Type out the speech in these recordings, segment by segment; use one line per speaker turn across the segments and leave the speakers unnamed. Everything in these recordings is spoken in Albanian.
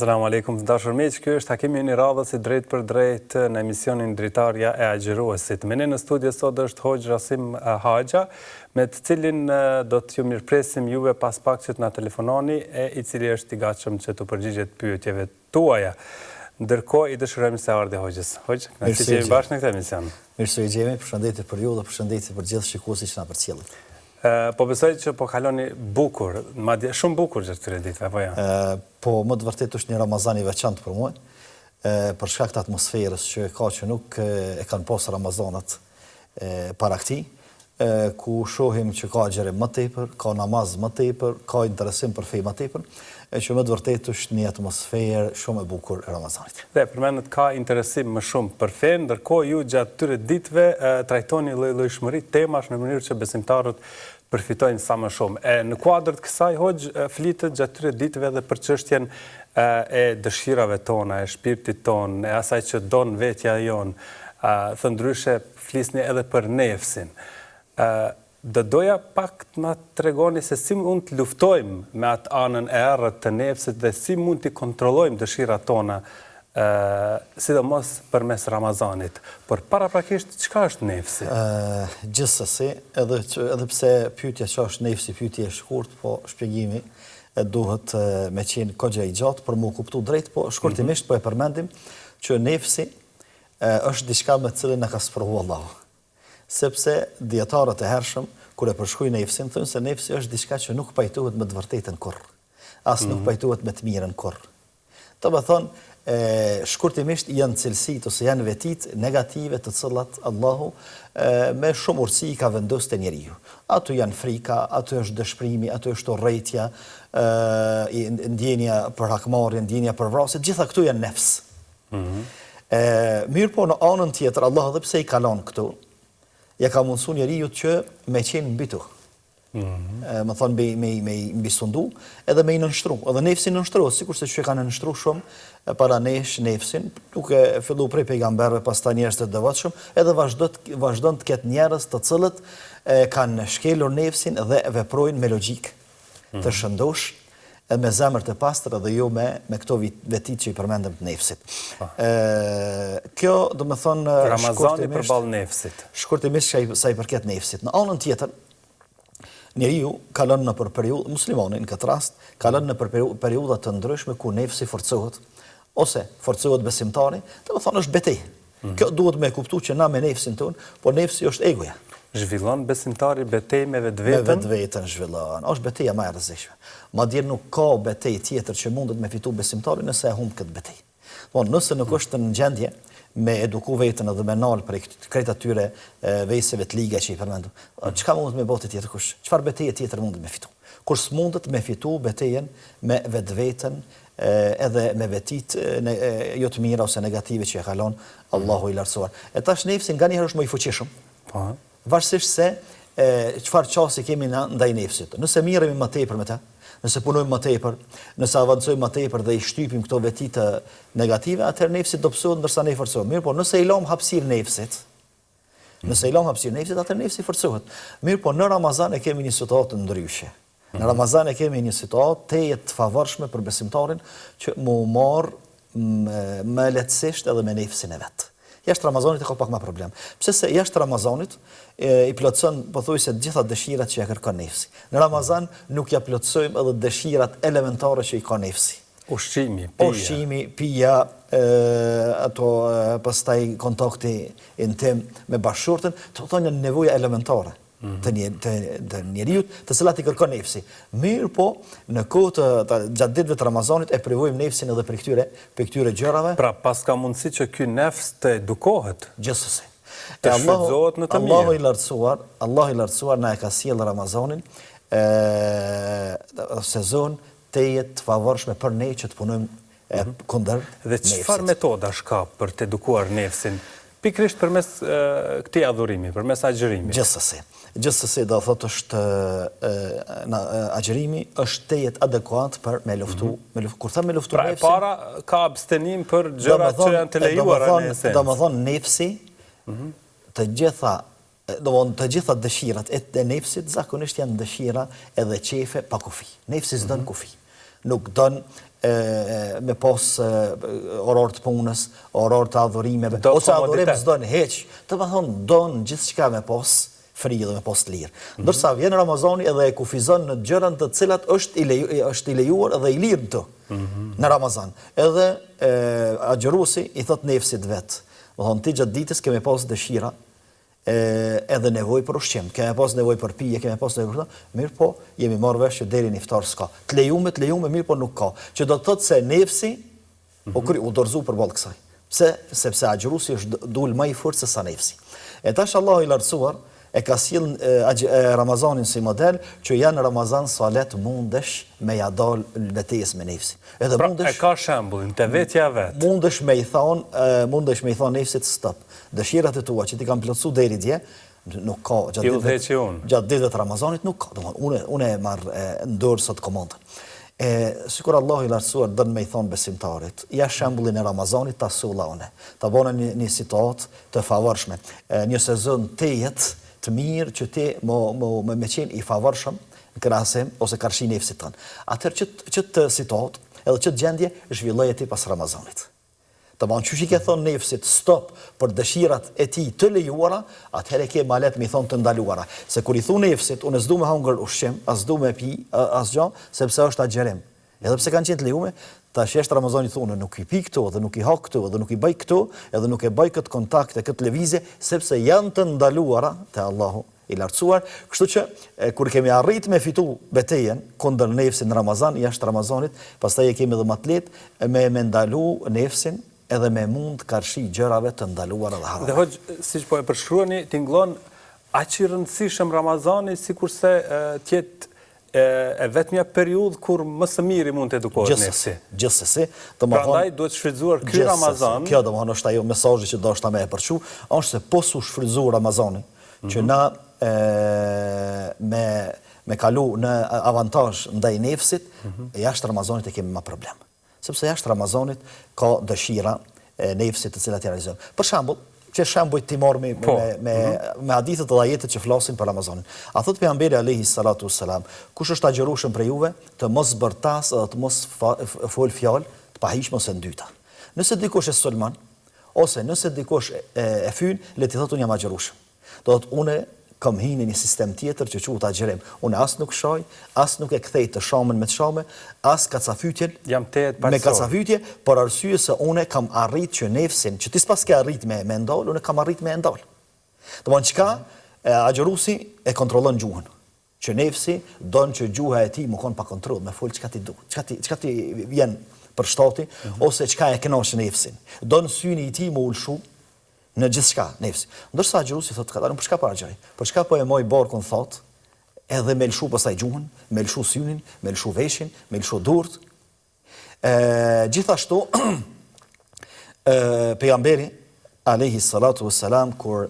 Asalamu alaikum të dashur miq, ky është takimi i radhës i drejt për drejt në emisionin Dritarja e Agjëruesit. Me ne në studio sot është Hoxh Rasim Haxha, me të cilin do t'ju mirpresim juve pas pak që t'na telefononi e i cili është i gatshëm që t'u përgjigjet pyetjeve tuaja. Ndërkohë i dëshirojmë se ardhi Hoxhës. Hoxh, ne jemi bashkë në këtë emision.
Mirë se jemi, përshëndetje për ju dhe përshëndetje për gjithë shikuesit që na përcjellin.
Po besoj që po kaloni bukur, madje shumë bukur gjatë këtyre ditëve, apo jo?
Po më të vërtet është një Ramazan i veçantë për mua, për shkak të atmosferës që ka që nuk e kanë pas Ramazanat para këtij, ku shohim që ka xherem më tepër, ka namaz më tepër, ka interesim për fe më tepër, që më të vërtet është një atmosferë shumë e bukur e Ramazanit.
Dhe përmendet ka interesim më shumë për fe, ndërkohë ju gjatë këtyre ditëve trajtoni lloj-llojshmëri temash në mënyrë që besimtarët përfitojnë sa më shumë. Në kuadër të kësaj Hoxh flitet gjatë këtyre ditëve edhe për çështjen e dëshirave tona, e shpirtit ton, e asaj që don vetja jon. Thëndryshe flisni edhe për nefsin. Do doja pak të na tregoni se si mund të luftojmë me atë anën e errët të nefsit dhe si mund të kontrollojmë dëshirat tona, sidomos përmes Ramazanit. Por paraprakisht çka është nefsi?
Gjithsesi, edhe pse pyetja që është nefsi, pyetje e shkurt, po shpjegimi duhet me qenë kogja i gjatë për mu kuptu drejt, po shkurtimisht po e përmendim që nefsi është diçka me cilën na ka sprovu Allahu. Sepse dietarët e hershëm kur e përshkruajnë nefsin thonë se nefsi është diçka që nuk pajtohet me të vërtetën kurr, as nuk pajtohet me të mirën kurr. Do të thonë shkurtimisht janë cilësitë ose janë vetitë negative të cilat Allahu me shumë urtësi ka vendosur te njeriu. Ato janë frika, ato është dëshpërimi, ato është urrëtia, ndjenja për hakmarrje, ndjenja për vrasje, gjitha këto janë nefs. Mirë po në anën tjetër Allah edhe pse i kalon këtu, ja ka mundësu njeriu që me qenë mbi tu. Më thonë me mbi sundu, edhe me i nënshtru. Edhe nefsin nënshtruhet, sikur se që kanë nënshtru shumë para nesh nefsin, duke fillu prej pejgamberëve, pastaj njerëz të devotshëm, edhe vazhdon të ketë njerëz të cilët kanë shkelur nefsin dhe veprojnë me logjik të shëndosh, me zemër të pastër edhe jo me këto vetit që i përmendëm të nefsit. Kjo do me thonë
Ramazani përballë nefsit.
Shkurtimisht sa i përket nefsit. Në anën tjetër, njeriu kalon në për periudhë, muslimani në këtë rast, kalon në për periudha të ndryshme ku nefsi forcohet, ose forcohet besimtari, do me thonë është betej. Kjo duhet me kuptu që na me nefsin tonë, por nefsi është egoja.
Zhvillon besimtari betej me vetveten?
Me vetveten zhvillon. Është betejja më e rrezikshme. Madje nuk ka betejë tjetër që mundet me fitu besimtari nëse e humb këtë betejë. Po nëse nuk është në gjendje me eduku veten edhe me nal për krejt atyre vejseve të liga që i përmendëm, çka mundet me botë tjetër kush? Çfarë betejë tjetër mundet me fitu? Kur s'mundet me fitu betejën me vetveten edhe me vetit jo të mira ose negative që e kalon Allahu i lartësuar. E tash nefsi nganjëherë është më i fuqishëm.
Po.
Varësisht se çfarë çasti kemi ndaj nefsit. Nëse mirremi më tepër me ta, nëse punojmë më tepër, nëse avancojmë më tepër dhe i shtypim këto veti të negative, atëherë nefsi do psohet ndërsa ne forcohemi. Mirë, por nëse i lëm hapësirë nefsit, atëherë nefsi forcohet. Mirë, po në Ramazan e kemi një situatë ndryshe. Në Ramazan e kemi një situatë të favorshme për besimtarin që mu marr më lehtësisht edhe me nefsin e vet. Jashtë Ramazanit e ka pak më problem. Pse se jashtë Ramazanit i plotson pothuajse të gjitha dëshirat që ja kërkon nefsi. Në Ramazan nuk ja plotsojmë edhe dëshirat elementare që i ka nefsi. Ushqimi, pija, ato pastaj kontakti intim me bashkëshorten, të thonë një nevojë elementare të njeriut, të cilat i kërkon nefsi. Mirë po, në kohë gjatë ditëve të Ramazanit e privojmë nefsin edhe për këtyre gjërave.
Pra pas ka mundësi që ky nefs të edukohet.
Gjithsesi.
Të shfrytëzohet në të mirë.
Allah i lartësuar na e ka sjellë Ramazanin sezon të jetë favorshme për ne që të punojmë kundër
nefsit. Dhe çfarë metodash ka për të edukuar nefsin? Pikrisht përmes këtij adhurimi, përmes agjërimit.
Gjithsesi do thotë është agjërimi është tejet adekuat për me luftu, kur them me luftu
pra,
nefsin.
Pra para ka abstenim për gjërat që janë të lejuara në esencë.
Domethënë nefsi të gjitha dëshirat e nefsit zakonisht janë dëshira edhe qefe pa kufi. Nefsi s'don kufi. Nuk don me pas orar të punës, orar të adhurimeve, ose adhurim s'don hiç. Të thonë don gjithçka me pas fri dhe me pas të lirë. Ndërsa vjen Ramazani edhe e kufizon në gjërat të cilat është i lejuar dhe i lirë të në Ramazan. Edhe agjëruesi i thot nefsit vet. Do thonë ti gjatë ditës kemi pas dëshira edhe nevojë për ushqim, kemi pas nevojë për pije, kemi pas nevojë për këtë, mirë po, jemi marrë vesh që deri në iftar s'ka. Të lejume, mirë po nuk ka. Që do të thotë se nefsi u dorëzu përballë kësaj. Sepse agjëruesi është dul më i fortë se sa nefsi. E tash Allahu i lartësuar e ka sjell Ramazanin si model që janë Ramazan salet mundesh me ja dal betejës me nefsin. Edhe
pra,
mundesh
e ka shembullin te vetja vet.
Mundesh me i thon nefsit stop. Dëshirat e tua që ti kanë plotësuar deri dje nuk ka gjatë ditëve të Ramazanit nuk ka. Domthonë unë e marr në dorë sot komandën. Sikur Allahu i lartësuar don me i thon besimtarit, ja shembullin e Ramazanit ta sullone. Ta bëna një situatë të favorshme, një sezon tejet të mirë që ti me qenë i favorshëm në krahasim ose karshi nefsit tën. Atëherë ç't situatë edhe ç't gjendje zhvilloje ti pas Ramazanit. Të banë që ke thonë nefsit stop për dëshirat e ti të lejuara, atëherë ke malet me i thonë të ndaluara. Se kur i thu nefsit, unë s'du me hangër ushqim, as du me pi, as gjo, sepse është agjerim. Edhe pse kanë qenë të lejume, ta sheshtë Ramazani thunë, nuk i pi këtu, dhe nuk i ha këtu, dhe nuk i bëj këtu, edhe nuk e bëj këtë kontakt e këtë lëvizje, sepse janë të ndaluara te Allahu i lartësuar. Kështu që kur kemi arrit me fitu betejen kundër nefsin në Ramazan, jashtë Ramazanit, pastaj e kemi edhe më të lehtë me ndalu nefsin edhe me mund karshi gjërave të ndaluara dhe harame.
Dhe hoqë, siç po e përshkruani, tingëllon aq i rëndësishëm Ramazani sikurse tjetë e vetmja periudhë kur më së miri mund të edukohet nefsi.
Gjithsesi.
Prandaj duhet shfrytzuar ky Ramazan.
Kjo domethënë është ajo mesazhi që doshta më e përçu, është se po su shfrytzuar Ramazani, që na me kalu në avantazh ndaj nefsit, jashtë Ramazanit e kemi më problem. Sepse jashtë Ramazanit ka dëshira nefsit të cilat i realizojnë. Për shembull, që shembull ti marr me hadithet dhe ajetet që flasin për Ramazanin. A thot pejgamberi alayhi salatu wassalam, kush është agjërueshëm për juve, të mos bërtas edhe të mos fol fjalë të pahishme ose ndyta. Nëse dikush e sulmon, ose nëse dikush e fyn, le të thotë unë jam agjërueshëm. Do thotë unë kam hinë një sistem tjetër që quhet agjërim. Unë as nuk shoj, as nuk e kthej të shamën me të shame, as kacafytjen me kacafytje, por arsye se unë kam arrit që nefsin, që ti s'pas ke arrit me ndal, unë kam arrit me ndal. Domthonjë çka agjëruesi e kontrollon gjuhën. Që nefsi don që gjuha e tij më kon pa kontroll, me fol çka ti duhet, çka ti vjen për shtati ose çka e kënaq nefsin. Don syni i tij më ulshu në gjithçka nefsi. Ndërsa agjëruesi thotë ka, për çka po agjëroj? Për çka po e moj barkun thot, edhe me lshu pastaj gjuhën, me lshu synin, me lshu veshin, me lshu durt. Gjithashtu pejgamberi alayhi salatu wassalam kur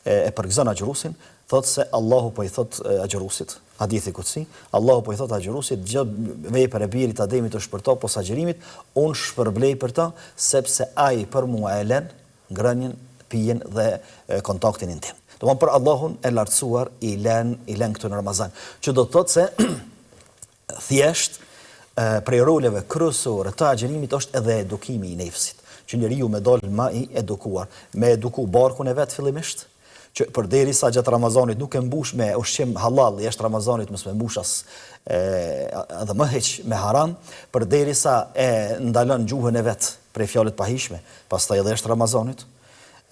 e përgëzon agjëruesin, thotë se Allahu po i thot agjëruesit, hadithi kutsi, Allahu po i thot agjëruesit, gjë vepër e birit Ademit është për to pos agjërimit, unë shpërblej për to sepse ai për mua e lën ngrënien, pijen dhe kontaktin intim. Domthon për Allahun e lartësuar i lën këtu në Ramazan. Që do të thotë se thjesht prej roleve kryesore të agjërimit është edhe edukimi i nefsit. Që njeriu me dal më i edukuar, me eduku barkun e vet fillimisht, që përderisa gjatë Ramazanit nuk e mbush me ushqim halal, jashtë Ramazanit mos me mbush as edhe më hiç me haram, përderisa e ndalon gjuhën e vet prej fjalëve të pahishme, pastaj edhe jashtë Ramazanit.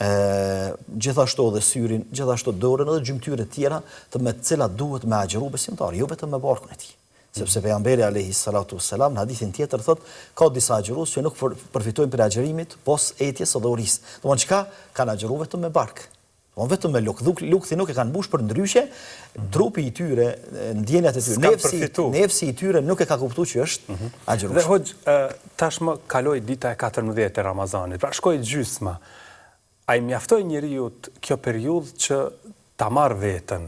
Gjithashtu edhe syrin, gjithashtu dorën edhe gjymtyrët tjera të me të cilat duhet me agjëru besimtari, jo vetëm me barkun e tij. Sepse pejgamberi alayhi salatu wassalam në hadithin tjetër thotë ka disa agjërues që nuk përfitojnë për agjërimit pos etjes ose urisë. Domthonjë çka kanë agjëru vetëm me bark. Domthonjë vetëm me lukthi nuk e kanë mbush për ndryshe, trupi i tyre, ndjenjat e tyre, nefsi i tyre nuk e ka kuptuar që është agjërues.
Dhe hoxh, tashmë kaloi dita e 14 e Ramazanit. Pra shkoi gjysma. A i mjaftoj njeriut kjo periudhë që ta marrë vetën,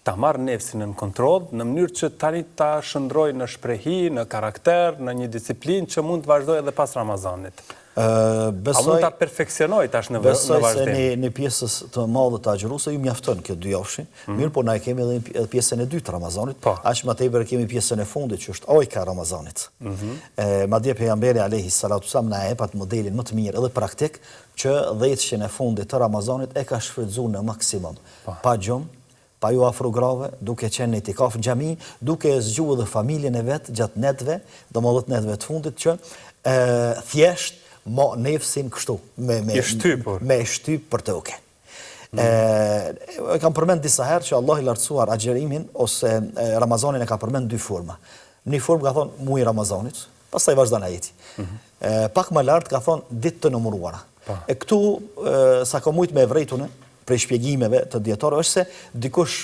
ta marrë nefsin në kontroll, në mënyrë që tani ta shëndroj në shprehi, në karakter, në një disiplinë që mund të vazhdoj edhe pas Ramazanit? A mund ta perfeksionoj tash në vazhdim?
Besoj se një pjesës të madhe të agjëruse ju mjafton kjo 2 javë, mirë po na e kemi edhe pjesën e 2 të Ramazanit, aq më tepër kemi pjesën e fundit që është ojka e Ramazanit. Madje pejgamberi alayhi salatu sallam na e pat modelin më të mirë edhe praktik që 10 e fundit të Ramazanit e ka shfrytzuar në maksimum. Pa gjumë, pa ju afro grave, duke qenë në itikaf në xhami, duke zgjuar edhe familjen e vet gjatë netëve, domethënë netëve të fundit që thjesht mo nefsin kështu, me shtyp për të oke. Kam përmend disa herë që Allah i lartësuar agjerimin ose Ramazanin e ka përmend 2 forma. Një formë ka thonë muaj Ramazanit, pastaj vazhdon ajeti. Pak më lart ka thonë ditë të numëruara. E këtu sa ka mujt me vrejtune, prej shpjegimeve të dietarëve është se dikush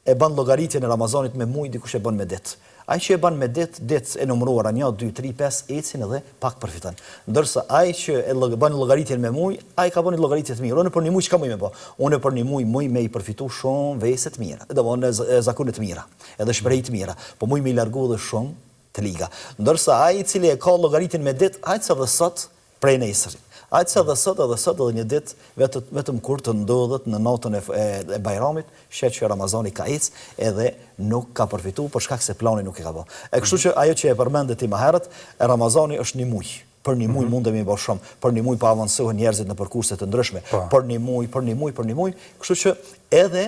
e bën llogaritjen e Ramazanit me muaj, dikush e bën me ditë. Ai që e bën me ditë e numëruara 1, 2, 3, 5 ecin edhe pak përfiton. Ndërsa ai që e bën llogaritjen me muaj, ai ka bënë llogaritje të mirë. Unë për një muaj çka më bë? Unë për një muaj me i përfitu shumë vese të mira. Domthonë zakone të mira, edhe shprehje të mira. Po muaj më i largu edhe shumë të liga. Ndërsa ai i cili e ka llogaritjen me ditë, ai çfarë sot prej nesërit. Ajtë edhe sot edhe një ditë vetëm kur të ndodhet në natën e Bajramit, shet që Ramazani ka ecë edhe nuk ka përfitu për shkak se plani nuk e ka bë. E kështu që ajo që e përmendet ti më herët, Ramazani është një muaj. Për një muaj mundemi bë shumë, për një muaj pa avancohen njerëzit në përkurse të ndryshme, për një muaj, kështu që edhe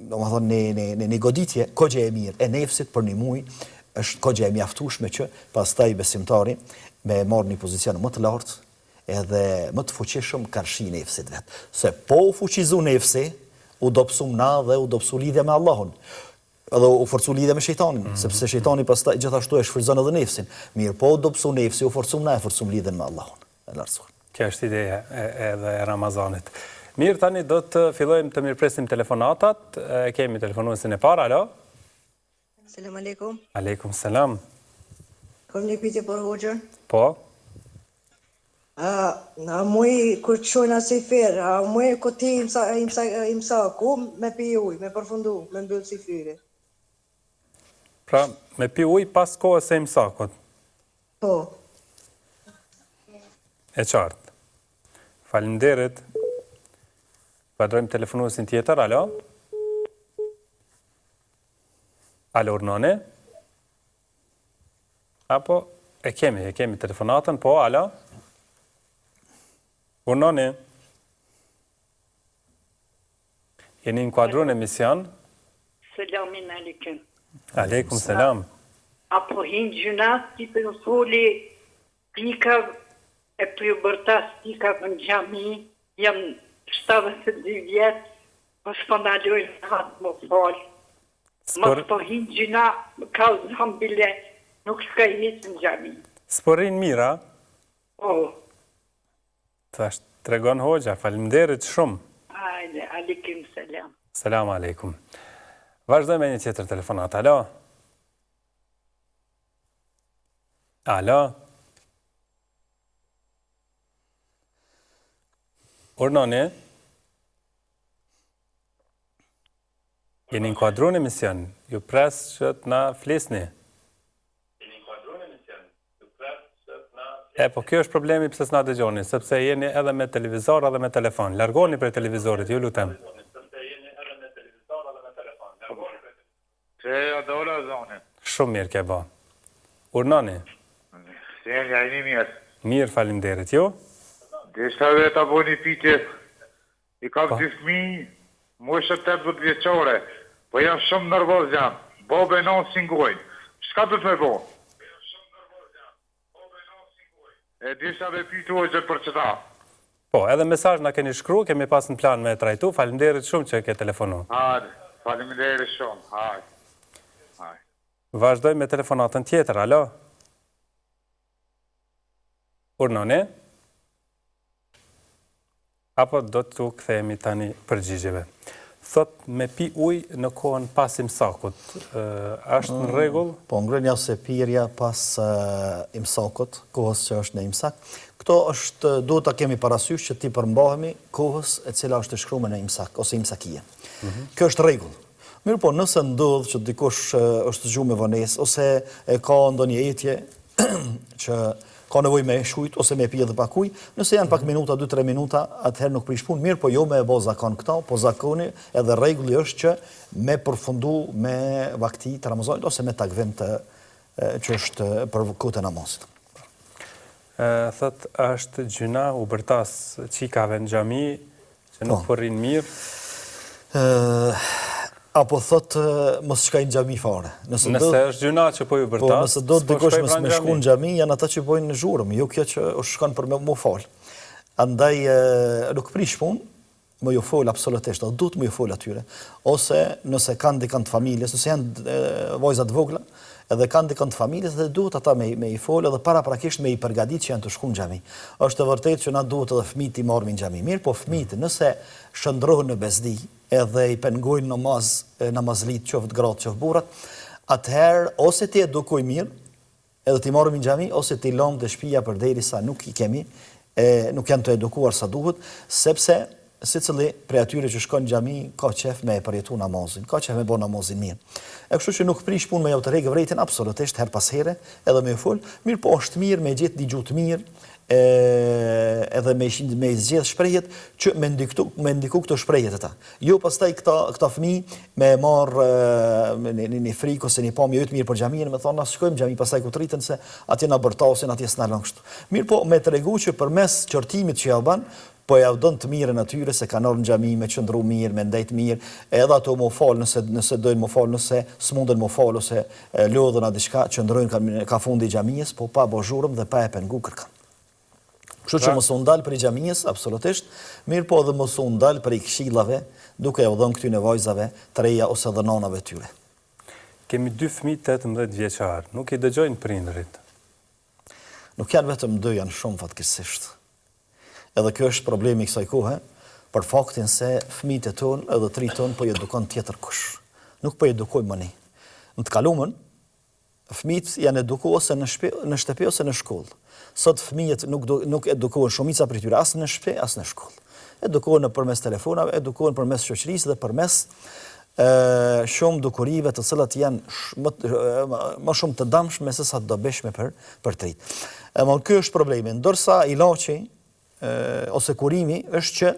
domethënë në goditje kohë e mirë e nefsit për një muaj është kohë e mjaftueshme që pastaj besimtari me marrë një pozicion më të lartë edhe më të fuqishëm karshi nefsit vet. Se po u fuqizu nefsi, u dobësum na dhe u dobësu lidhja me Allahun. Edhe u forcu lidhja me shejtanin, sepse shejtani pastaj gjithashtu e shfrytëzon edhe nefsin. Mirë, po u dobësu nefsi, u forcum na, e forcum lidhjen me Allahun. E lartësuar.
Kjo është ideja edhe e Ramazanit. Mirë, tani do të fillojmë të mirëpresim telefonatat. Kemi telefonuesin e parë, alo?
Selam aleikum.
Aleikum selam.
Kam një pyetje për hoxhën.
Po?
A muj kur të shojnë asaj ferë, a muj ku ti imsa ku me pi ujë, me përfundu, me mbyllë si fyri.
Pra, me pi ujë pas kohës së imsakut.
Po.
E qartë. Faleminderit. Vazhdojmë telefonuesin tjetër, alo? Alo, urnone? Apo, e kemi telefonatën, po, alo? Urnone? Jeni inkuadru në emision?
Selamin aleikum.
Aleikum selam.
Apo hinë gjunat, ti për usuli, pika e për ju bërtas, pika për në gjami, jam 72 vjetë, po s'pëndalojnë në hatë më falë. Mas po hinë gjunat, më ka zham bile, nuk s'ka jetë në gjami.
Sporin mira?
Po.
Tash tregon hoxha, faleminderit shumë.
Ajde, aleikum selam.
Selam aleikum. Vazhdojmë me një tjetër telefonat. Alo? Alo? Urnoni? Jeni inkuadru në emision. Ju pres që të na flisni. Po kjo është problemi pse s'na dëgjoni, sepse jeni edhe me televizor edhe me telefon. Largoni prej televizorit, ju lutem.
Se ja dola zonin.
Shumë mirë ke ba. Urnoni?
Se ja i një mirë.
Mirë, faleminderit. Ju?
Desha vetë abo një pite, i kam dy fmi, moshë 18 vjeqore, po jam shumë nervoz jam, bobe non singojnë. Shka du të me bo? E disha me pytu o gjë për qëta.
Po, edhe mesazh na keni shkru, kemi pas në plan me trajtu, faleminderit shumë që ke telefonu.
Hajde, faleminderit shumë, hajde.
Vazhdoj me telefonatën tjetër, alo? Urnoni? Apo do të kthehemi tani përgjigjeve. Thot me pi ujë në kohën pas imsakut. Është në rregull?
Po, ngrënja ose pirja pas imsakut, kohës që është në imsak. Këto duhet ta kemi parasysh që ti përmbahemi kohës e cila është e shkruar në imsak ose imsakie. Kjo është rregull. Mirë po, nëse ndodh që dikush është zgjuar me vonesë ose e ka ndonjë etje që ka nevojë me shujt ose me pije dhe pak ujë, nëse janë pak minuta, 2-3 minuta, atëherë nuk prish punë, mirë po jo me e bë zakon këta, po zakoni edhe rregulli është që me përfundu me vakti të Ramazanit ose me takvim që është për kohën e namazit.
Thot, është gjuna u bërtas qikave në xhami që nuk po rrin mirë?
Apo thot mos shkaj në xhami fare.
Nëse është gjuna që po ju bërtas,
po nëse do të dikush mos me shku në xhami, janë ata që bojnë në zhurmë, jo kjo që shkon për me mu fal. Andaj nuk prish punë, më ju fol absolutisht, duhet më ju fol atyre. Ose nëse kanë dikant të familjes, nëse janë vajza të vogla, edhe kanë dikant të familjes, dhe duhet ata me i fol edhe paraprakisht me i përgatit që janë të shku në xhami. Është e vërtetë që na duhet edhe fëmijët i marrim në xhami. Mirë, po fëmijët nëse shndrohen në bezdi, edhe i pengojnë namazlit, qoftë gratë, qoftë burrat, atëherë ose ti edukoj mirë, edhe ti marrim në xhami, ose ti lëm të shtëpia përderisa nuk i kemi, nuk janë të edukuar sa duhet, sepse secili prej atyre që shkon në xhami ka qef me përjetu namazin, ka qef me bë namazin mirë. E kështu që nuk prish punë me jau të rregë vërejtin absolutisht her pas here, edhe me fol, mirë po është mirë me gjetë digju të mirë, edhe me zgjedh shprehjet që me ndiku këto shprehjet ata. Jo pastaj këta fëmijë me marr një frikë ose një pamje jo të mirë për xhamin, me thonë na shkojmë xhami pastaj ku tritën se atje na bërtasin, atje s'na lën kështu. Mirë po me tregu që përmes qortimit që ja bën, po ja u don të mirën atyre se kanë ardhur në xhami me qëndru mirë, me ndajt mirë, edhe ato më fal nëse dojnë më fal, nëse s'mundën më fal ose lodhen a diçka, qëndrojnë ka fundi i xhamisë, po pa bë zhurmë dhe pa e pengu kërkan. Kështu që mos u ndal për xhamisë absolutisht, mirë po edhe mos u ndal për këshillave, duke u dhënë këtyre vajzave të reja ose edhe nanave tyre.
Kemi 2 fëmijë 18 vjeçar, nuk i dëgjojnë prindërit.
Nuk janë vetëm 2, janë shumë fatkeqësisht. Edhe kjo është problemi i kësaj kohe, për faktin se fëmijët e tonë edhe 3 tonë po i edukon tjetër kush. Nuk po i edukojmë më ne. Në të kaluamën, fëmijët janë edukuar ose në shtëpi ose në shkollë. Sot fëmijët nuk edukohen shumica prej tyre as në shtëpi as në shkollë. Edukohen nëpërmes telefonave, edukohen përmes shoqërisë dhe përmes shumë dukurive të cilat janë më shumë të dëmshme se sa të dobishme për të rinjt. Ky është problemi, ndërsa ilaçi ose kurimi është që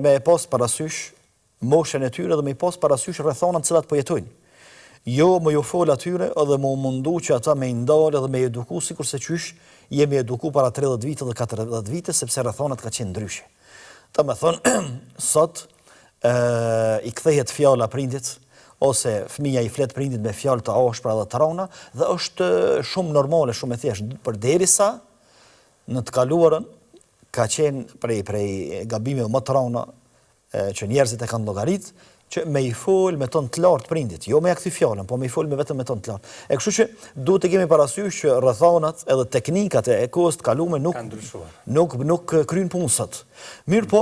me e pas parasysh moshën e tyre dhe me i pas parasysh rrethonat cilat po jetojnë. Jo më ju fol atyre edhe më mundu që ata me i ndalë edhe me eduku sikur se qysh jemi eduku para 30 vite dhe 40 vite, sepse rrethonat ka qenë ndryshe. Ta me thonë, sot i kthehet fjala prindit, ose fëmija i flet prindit me fjalë të ashpra dhe të rana, dhe është shumë normale, shumë e thjeshtë, përderisa në të kaluarën ka qenë prej gabimeve më të rana që njerëzit e kanë llogarit, që me i fol me ton të lartë prindit, jo me ja kthy fjalën, po me i fol vetëm me ton të lartë. E kështu që duhet të kemi parasysh që rrethonat edhe teknikat e kohës të kaluame nuk kryen punën sot. Mirë po,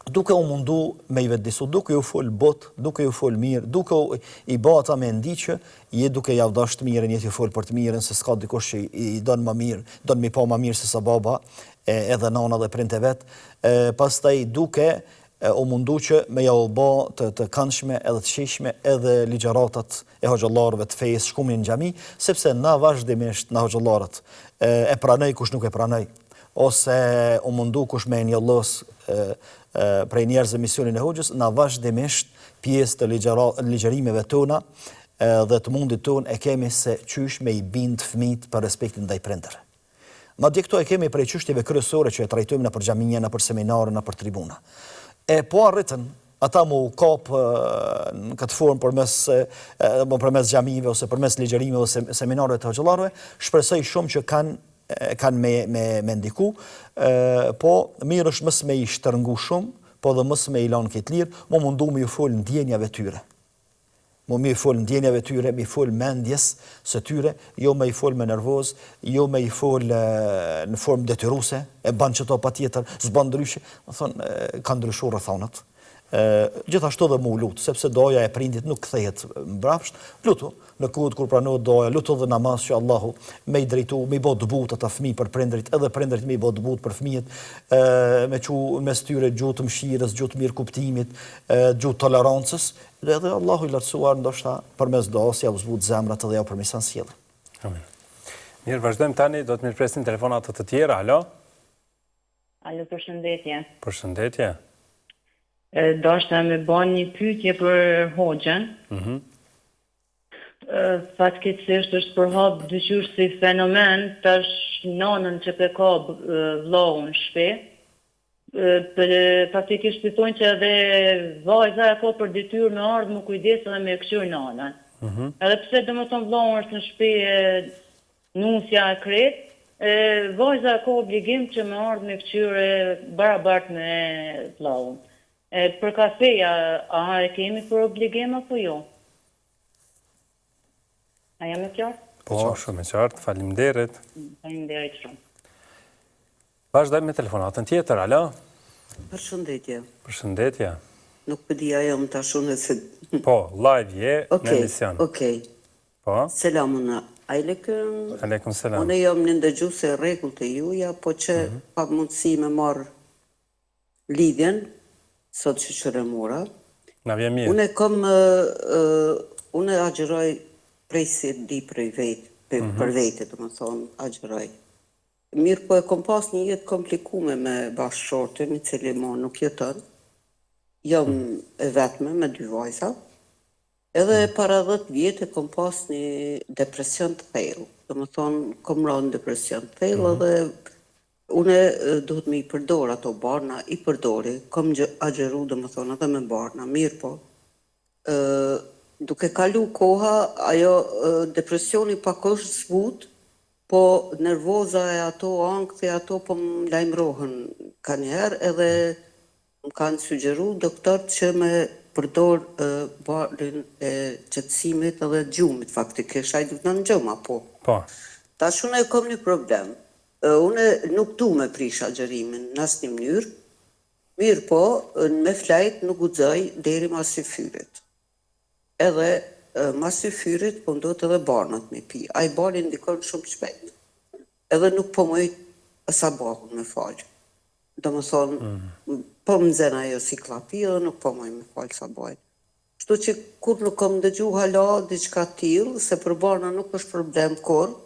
duke u mundu me i vetëdisu, duke u fol bot, duke u fol mirë, duke i bë ata me ndiqë, je duke ja dash të mirën, je të fol për të mirën, se s'ka dikush që i don më mirë, don më pa më mirë se sa baba, edhe nana dhe prindë vet. Pastaj duke u mundu që me ja u bë të këndshme edhe të shishme edhe ligjëratat e hoxhallarëve të fesë, shkumin në xhami, sepse na vazhdimisht na hoxhallarët e pranoj kush nuk e pranoj, ose u mundu kush me njollos prej njerëzve misionin e hoxhës, na vazhdimisht pjesë të ligjërimeve tona dhe të mundit ton e kemi se qysh me i bind fëmijët për respektin ndaj prindërve. Madje këto e kemi prej çështjeve kryesore që e trajtojmë nëpër xhamia, nëpër seminare, nëpër tribuna. E po arritën ata mu kap në këtë formë përmes xhamive ose përmes ligjërimeve ose seminareve të hoxhallarëve, shpresoj shumë që kanë me ndiku, po mirë është mos me i shtërngu shumë, po dhe mos me i lanë këtë lirë, mo mundu me ju fol ndjenjave tyre. Mo me i fol ndjenjave tyre, me i fol mendjes së tyre, jo me i fol me nervoz, jo me i fol në formë detyruse, e ban që to pa tjetër, s'ban ndryshe, më thonë, kanë ndryshu rrethonat. Gjithashtu dhe mu lutë, sepse doja e prindit nuk kthehet mbrapsht, lutu, në kohët kur pranohet doja, lutu dhe namaz që Allahu me i drejtu, me i bo dëbut ata fëmijë për prindrit, edhe prindrit me i bo dëbut për fëmijët, me që mes tyre gjutë mshirës, gjutë mirë kuptimit, gjutë tolerancës, dhe edhe Allahu i lartësuar ndoshta përmes doas ja u zbut zemrat edhe ja u përmisan sjelljen.
Amin. Mirë, vazhdojmë tani, do të mirë presim telefonat të tjera, alo?
Alo, përshëndetje.
Përshëndetje.
Dashta me bën një pyetje për Hoxhën. Fatkeqësisht është përhap dyqysh si fenomen, tash nanën që pe ka vllohun shpe. Faktikisht i thonë që edhe vajza e ka për detyrë me ardhë më kujdes edhe me këshyr nanën. Edhe pse domethënë vllohun është në shtëpi nusja e kret, vajza ka obligim që me ardhë me këshyre barabart me vllohun. Për kafeja, a e kemi për obligim apo jo? A jam e qartë?
Po, shumë e qartë, faleminderit.
Faleminderit shumë.
Vazhdojmë me telefonatën tjetër, alo?
Përshëndetje.
Përshëndetje.
Nuk pëdia jam të ashune se...
Po, live je në emision.
Okej.
Po?
Selamuna. Alekëm...
Aleikum selam.
Une jam në ndëgju se regull të juja, po që pa mundësi me marë lidhjen, sot që qëre mora.
Na vjen mirë.
Une kom... Une agjeroj prej si di prej vetë, për vetë, të më thonë, agjeroj. Mirë po e kom pas një jetë komplikume me bashkëshortin, i cili ma nuk jetën. Jam e vetme me 2 vajza. Edhe para 10 vjetë e kom pas një depresion të thellë. Të më thonë, kom ra në depresion të thellë edhe une duhet me i përdor ato barna, i përdori. Kom agjeru, dhe më thonë, edhe me barna, mirë po. Duke kalu koha, ajo depresioni pak është zbut, po nervoza e ato, ankthi e ato, po më lajmërohen ka njerë, edhe më kanë sugjeru doktor që me përdor barin e qëtësimit edhe gjumit, faktikisht, a i duhet në gjëma, po.
Po.
Tash unë e kom një problem. Unë nuk du me prish agjerimin në asnjë mënyrë, mirë po, me flajt nuk guxoj deri mas i fyrit. Edhe mas i fyrit, po ndot edhe barnat me pi. A i bari ndikon shumë shpejt. Edhe nuk po mojt sabahun me falë. Do më thonë, po më nxen ajo si klapi edhe nuk po mojt me falë sabahun. Kështu që kur nuk kom dëgju hala diçka tillë, se për barna nuk është problem kur,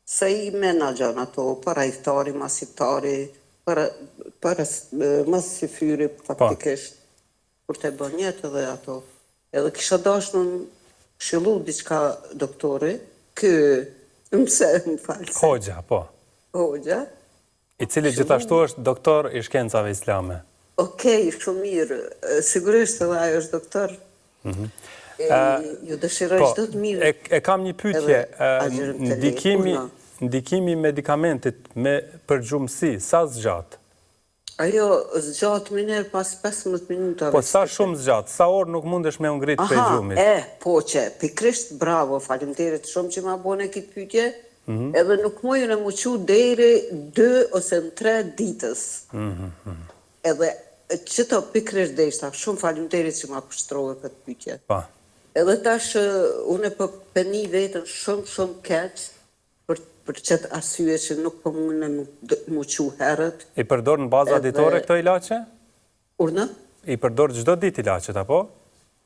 se i menagjan ato, para iftari, mas iftari, mas i fyri, faktikisht, kur të bën jetë edhe ato. Edhe kisha dash në këshillu diçka doktori, më falë.
Hoxha, po.
Hoxha.
I cili gjithashtu është doktor i shkencave islame.
Okej, shumë mirë. Sigurisht edhe ajo është doktor. Ju dëshiroj çdo të mirë.
E kam një pyetje. Ndikimi i medikamentit me përgjumësi, sa zgjat?
Ajo zgjat minër pas 15 minutave.
Po sa shumë zgjat? Sa orë nuk mundesh me ngrit prej gjumit?
Po që, pikrisht bravo, faleminderit shumë që ma bone këtë pyetje, edhe nuk mujën e muqu deri 2 ose 3 ditës. Edhe që të pikrisht deshta, shumë faleminderit që ma pështrove këtë pyetje. Edhe tash, unë e pëni vetën shumë keq, për qëtë arsye që nuk po mund në muqu herët.
I përdor në baza ditore këto ilaçe?
Urna?
I përdor çdo ditë ilaçet, apo?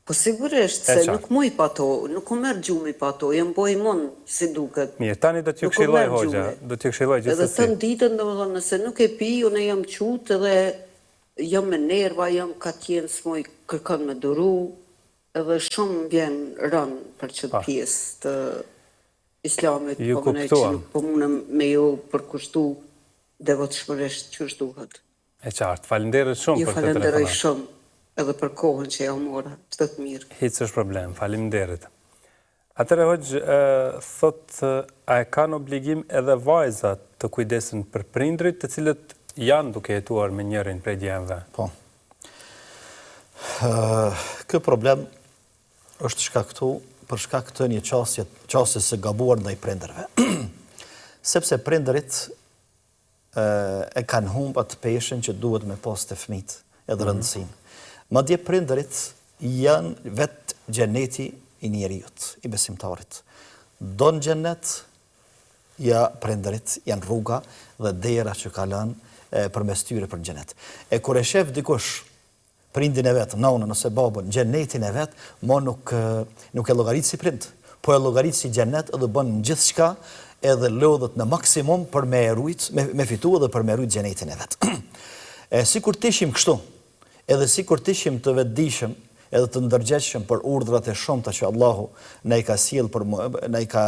Po sigurisht, se nuk muj pa to, nuk u merë gjumi pa to, jem boj mund si duket.
Mirë, tani do t'ju këshilloj Hoxha, do t'ju këshilloj gjithsesi.
Edhe tën ditën, domethënë, nëse nuk e pi, unë jam qut edhe jam me nerva, jam ka tjenë s'moj kërkon me duru, edhe shumë vjen rënë për qëtë pjesë të Islamit, po mëne që nuk po mundem me ju përkushtu devotshmërisht që është duhet.
E qartë, falenderoj shumë për këtë telefonat.
Ju falenderoj shumë edhe për kohën që ja mora, çdo të mirë.
Hiç s'është problem, faleminderit. Atëherë Hoxh, thot a e kanë obligim edhe vajzat të kujdesen për prindrit, të cilët janë duke jetuar me njërin prej djemve?
Po. Ky problem është shkaktu për shkak të një qasje së gabuar ndaj prindërve. Sepse prindërit e kanë humb atë peshën që duhet me pas të fëmijët edhe rëndësinë. Madje prindërit janë vetë xheneti i njeriut, i besimtarit. Don xhenet, ja prindërit janë rruga dhe dera që ka lënë përmes tyre për xhenet. E kur e shef dikush prindin e vet, nonën ose babën, xhenetin e vet, nuk e llogarit si prind, po e llogarit si xhenet edhe bën gjithçka edhe lodhet në maksimum për me fitu edhe për me rujt xhenetin e vet. Sikur tishim kështu, edhe sikur tishim të vetëdijshëm, edhe të ndërgjegjshëm për urdhrat e shumta që Allahu na i ka sjell na i ka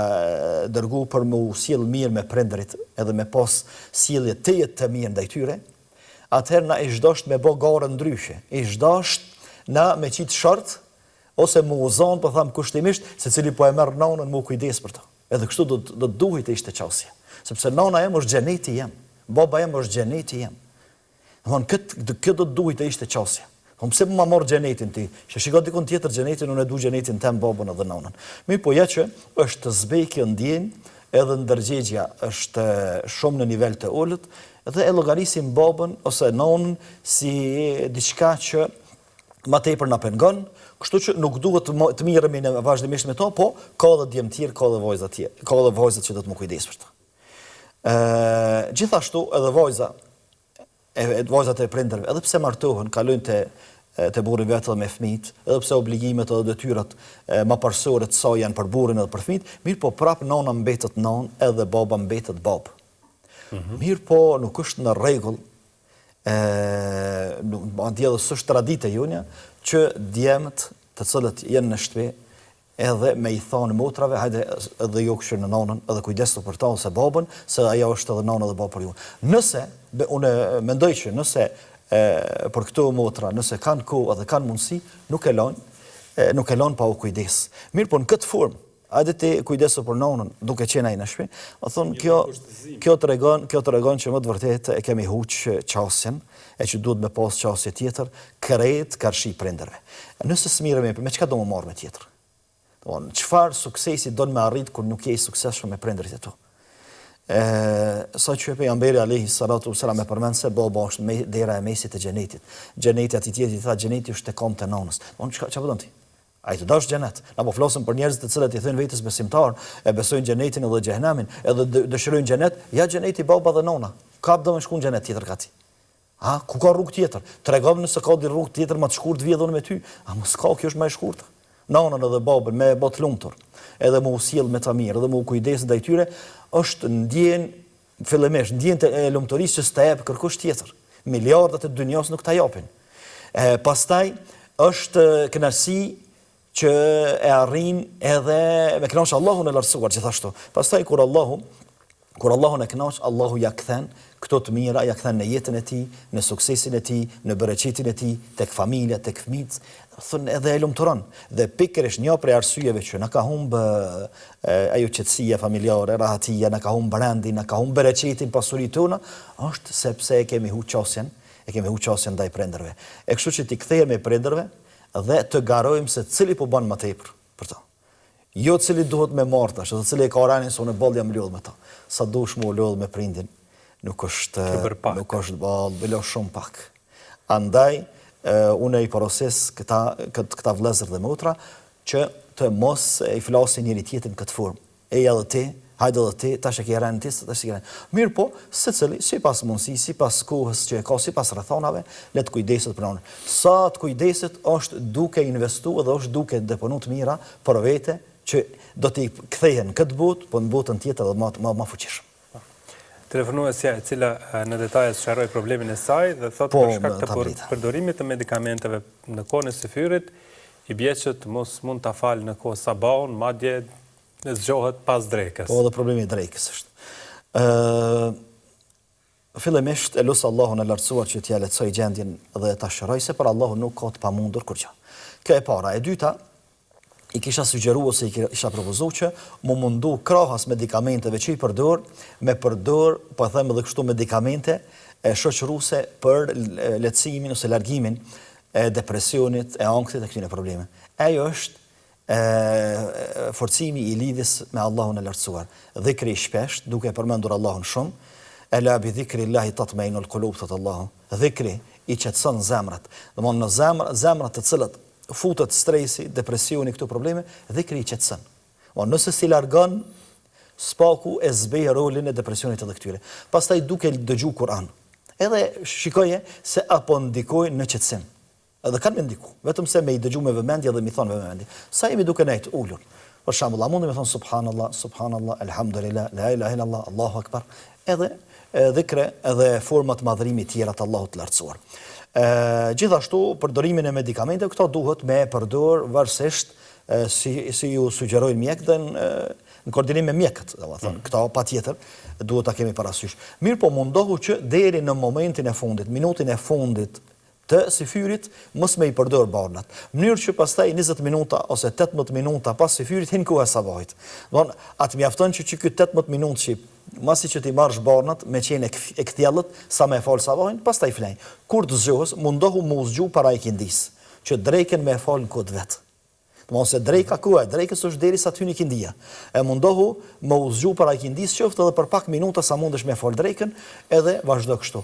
dërguar për mu sjell mirë me prindërit, edhe me pas sjellje të mirë ndaj tyre, atëherë na i çdosht me bë garë ndryshe. I çdosht na me qit short ose mu uzon, po tham kushtimisht, se cili po e merr nonën mu kujdes për to. Edhe kështu do duhet të ishte qasje. Sepse nona jem është xheneti jem, baba jem është xheneti jem. Domthon kjo do duhet të ishte qasje. Pse më marr xhenetin ti? Që shiko dikon tjetër xhenetin, unë e du xhenetin tem, babën edhe nonën. Mirë, po ja që është zbekje ndjenjë, edhe ndërgjegjja është shumë në nivel të ulët, dhe e llogarisim babën ose nonën si diçka që ma tepër na pengon, kështu që nuk duhet të mirëmi vazhdimisht me to, po ka edhe djemtir, ka edhe vojza tjetër, ka edhe vojzat që do të më kujdes për to. Gjithashtu edhe vojzat e prindërve, edhe pse martohen, kalojnë te burri vetë dhe me fëmijët, edhe pse obligimet edhe detyrat më parësore të saj janë për burrin edhe për fëmijët, mirë po prap nona mbetet nonë edhe baba mbetet babë. Mirë po nuk është në rregull, andje edhe s'është traditë e jonja, që djemët të cilët jenë në shtëpi edhe me i thonë motrave, hajde edhe jo këshir në nonën, edhe kujdesu për ta ose babën, se ajo është edhe nonë edhe babë për ju. Nëse, unë mendoj që nëse për këto motra, nëse kanë kohë edhe kanë mundësi, nuk e lanë pa u kujdes. Mirë po në këtë formë, hajde ti kujdesu për nonën, duke qenë ai në shtëpi, më thonë kjo tregon që më të vërtetë e kemi huq qasjen, e që duhet me pas qasje tjetër, krejt karshi prindërve. Nëse s'miremi, me çka do më marrë me tjetër? Çfarë suksesi do në me arrit kur nuk je i suksesshëm me prindërit e tu? Sa që pejgamberi alayhi salatu wasalam e përmend se baba është dera e mesit të xhenetit. Xheneti aty tjetër i tha xheneti është tek kom të nonës. Çfarë do ti? Ai të dash xhenet. Na po flasim për njerëz të cilët i thënë vetes besimtar, e besojnë xhenetin edhe xhehenamin, edhe dëshirojnë xhenet, ja xheneti baba dhe nona. Ka do të shkon xhenet tjetër kati. Ku ka rrugë tjetër? Tregom nëse ka di rrugë tjetër më të shkurt vjedhun me ty. Mos ka, kjo është më e shkurtër. Nonën edhe babën me bot lumtur, edhe më usjell me ta mirë, edhe më kujdes ndaj tyre, është ndjenjë fillimisht, ndjenjë e lumturisë që s'ta jep kërkush tjetër. Miliardat e dunjos nuk ta japin. Pastaj është kënaqësi që e arrin edhe me kënaqësi Allahun e lartësuar gjithashtu. Pastaj kur Allahun e kënaq, Allahu ja kthen këto të mira, ja kthen në jetën e tij, në suksesin e tij, në bereqetin e tij, tek familja, tek fëmijët, thon edhe e lumturon. Dhe pikërisht një prej arsyeve që na ka humb ajo qetësia familjare, rahatia, na ka humb rendi, na ka humb bereqetin, pasuritë tona, është sepse e kemi huq qasjen ndaj prindërve. E kështu që ti kthehemi prindërve dhe të garojmë se cili po bën më tepër për to. Jo cili duhet me marrë tash, edhe cili e ka ranin se unë boll jam lodh me ta. Sa dush më lodh me prindin, nuk është ball, bëlo shumë pak. Andaj unë i porosis këta vëllezër dhe motra që të mos i flasin njëri tjetrin këtë formë. Edhe ti, hajde edhe ti, tash e ke ranin ti, tash e ke ranin. Mirë po, secili sipas mundësisë, sipas kohës që e ka, sipas rrethonave, le të kujdeset për nonën. Sa të kujdeset është duke investuar dhe është duke deponuar të mira për vete që do t'i kthehen këtë botë, po në botën tjetër dhe më fuqishëm.
Telefonuesja e cila në detaje sqaroi problemin e saj dhe thotë për shkak të përdorimit të medikamentet në kohën e syfyrit, i bie që të mos mund ta falë në kohë sabahun, madje zgjohet pas drekës. Po
edhe problemi i drekës është. Fillimisht e lut Allahun e lartësuar që t'ia lehtësoj gjendjen dhe ta shëroj se për Allahun nuk ka të pamundur kurrë. Kjo e para. E dyta, i kisha sugjeruar ose i kisha propozuar që mu mundu krahas medikamenteve që i përdor, me përdor, po them edhe kështu medikamente shoqëruese për lehtësimin ose largimin e depresionit, e ankthit e këtyre problemeve. Ajo është forcimi i lidhjes me Allahun e lartësuar. Dhikri shpesh, duke përmendur Allahun shumë, ela bi dhikrillahi tatmainul qulub, thot Allahu. Dhikri i qetëson zemrat. Domthonë në zemrat të cilët futet stresi, depresioni, këto probleme, dhikri i qetëson. Nëse si largon, spaku e zbej rolin e depresionit edhe këtyre. Pastaj duke dëgju Kur'an. Edhe shikoje se apo ndikoj në qetësim. Edhe kanë me ndiku, vetëm se me i dëgju me vëmendje dhe mi thonë me vëmendje. Sa jemi duke nejtë ullur. Për shembull, a mundi me thonë subhanallah, subhanallah, alhamdulillah, la ilaha illallah, Allahu akbar, edhe dhikre edhe format madhërimi tjera të Allahut të lartësuar. Gjithashtu, përdorimin e medikamente, këto duhet me përdor varësisht si ju sugjerojnë mjek dhe në koordinim me mjekët, këto pa tjetër, duhet ta kemi parasysh. Mirë po mundohu që deri në momentin e fundit, minutin e fundit të syfyrit, mos me i përdor barnat. Mënyrë që pastaj 20 minuta ose 18 minuta pas syfyrit hin koha sabahit. Don atë mjafton që këtë 18 minutë që masi që ti marrësh barnat me qenë e kthjellët sa më fal sabahin, pastaj flej. Kur të zgjohesh, mundohu mu zgju para ikindis, që drekën me fal në kod vet. Domthonse se dreka ku e drekës është derisa ty në kindia. E mundohu më uzgju para ikindis qoftë edhe për pak minuta sa mundesh me fal drekën, edhe vazhdo kështu.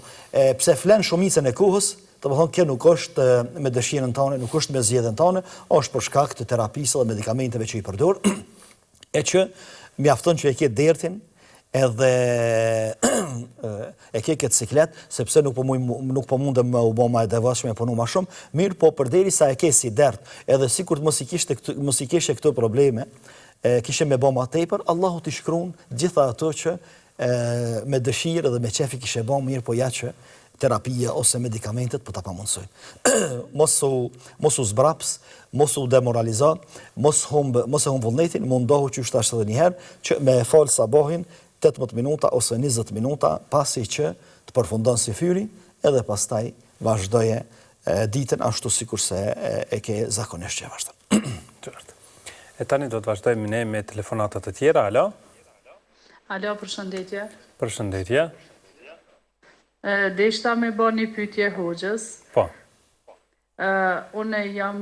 Pse flen shumicën e kohës, të më thonë, kjo nuk është me dëshirën tane, nuk është me zgjedhjen tane, është për shkak të terapisë dhe medikamenteve që i përdor, e që mjafton që e ke dertin, edhe e ke këtë siklet, sepse nuk po mundem me u bo ma e devashme e punu ma shumë, mirë po përderi sa e ke si dert, edhe sikur të mos i kishe këto probleme, kishe me bo ma tepër, Allahu t'i shkruan gjitha ato që me dëshirë dhe me qefi kishe bo mirë, po ja që terapia ose medikamentet për ta pamundsojnë. Mos u zbraps, mos u demoralizo, mos e humb vullnetin, mundohu që është ashtë edhe njëherë, që me fal sabahin 18 minuta ose 20 minuta pasi që të përfundon si fyri, edhe pastaj vazhdoje ditën ashtu sikur se e ke zakonisht që e vazhdon.
E tani do të vazhdojmë ne me telefonatat të tjera, alo?
Alo, përshëndetje.
Përshëndetje.
Deshta me bo një pytje hoxhës.
Po.
Unë jam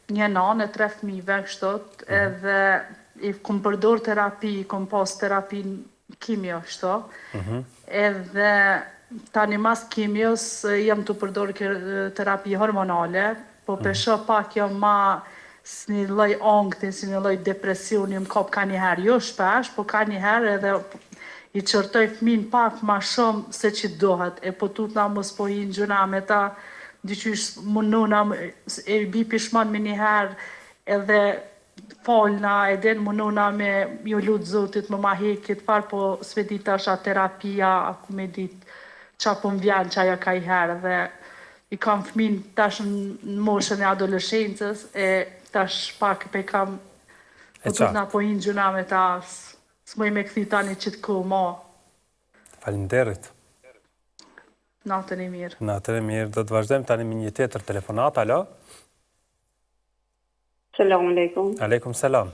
një nanë e 3 fëmijëve kështot, edhe i kom përdor terapi, kom pas terapi kimio kështo, edhe tani mas kimios jam të përdor terapi hormonale, po pesho pak jam ma si një lloj angti, si një lloj depresioni, më kap ka njëherë, jo shpesh, po ka njëherë edhe i qërtoj fëmin pak ma shumë se që dohet, e po tutna mos po hi në gjuna me ta, dyqysh mununa, e bi pishman me njëherë, edhe falna, edhe mununa me ju lutë zotit më ma hekit, par po svedi tasha terapia, aku me dit qa po më vjen qa ja ka i herë, dhe i kam fëmin tash në moshën e adoleshencës, e tash pak pe kam, po tutna po hi në gjuna me ta, s'moj me këthi tani që të ku ma.
Faleminderit.
Natën e mirë.
Natën e mirë. Do të vazhdojmë tani me një tjetër telefonat, alo?
Selam aleikum.
Aleikum selam.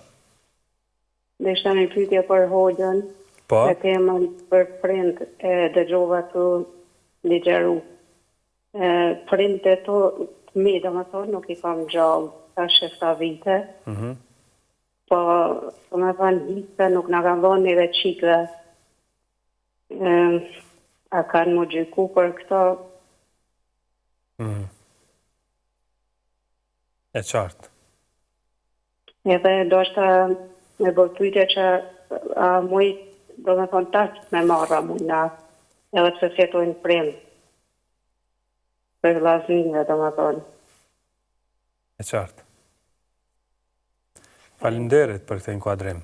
Dhe ishte një pyetje për hoxhën.
Po.
E temën për prind e dëgjova të ligjeru. Prind e to të mi, do më thonë, nuk i kam gjallë, tash 7 vite. Po, të me thonë hitë, nuk në kanë dhonë një dhe qikve. A kanë më gjyku për këto?
E qartë.
Edhe do është me bërtujtje që muj, do me thonë tash me marra mujna, edhe të fjetojnë prind. Për vllazninve, do me thonë.
E qartë. Faleminderit për këtë inkuadrim.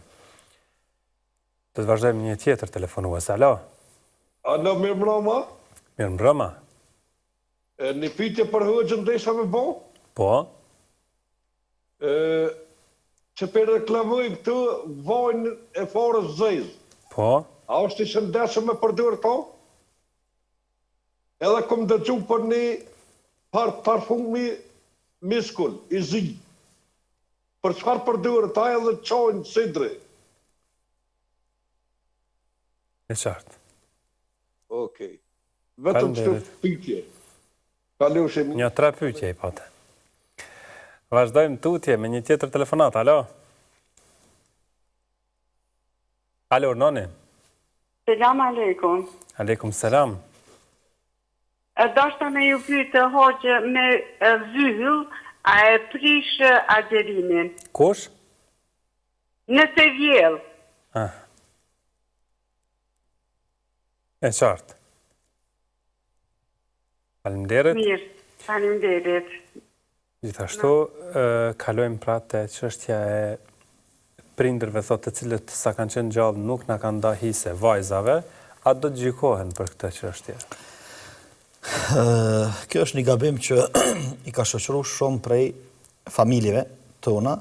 Do të vazhdojmë një tjetër telefonues. Alo?
Alo, mirë mbroma?
Mirë mbroma.
Një pyetje për hoxhën desha me bo?
Po?
Që për reklamojnë këtu vajnë e farës zezë.
Po?
A është i shëndeshëm me përdor to? Edhe kom dëgju për një parfumi miskull, i zi. Për çfarë përdor ta edhe çojnë sidri?
E qartë.
Okej. Vetëm që pyetje. Kalushim.
Një 3 pyetje i pate. Vazhdojmë tutje me një tjetër telefonat. Alo? Alo, noni?
Selam aleikum.
Aleikum selam.
Dashta me ju pyte hoqë me vyll, a e prish agjerimin?
Kush?
Nëse vjell.
E qartë. Faleminderit.
Mirë, faleminderit.
Gjithashtu, kalojmë pra të çështja e prindërve thotë të cilët sa kanë qenë gjallë nuk na kanë nda hise vajzave, a do të gjykohen për këtë çështje?
Kjo është një gabim që i ka shoqëruar shumë prej familjeve tona,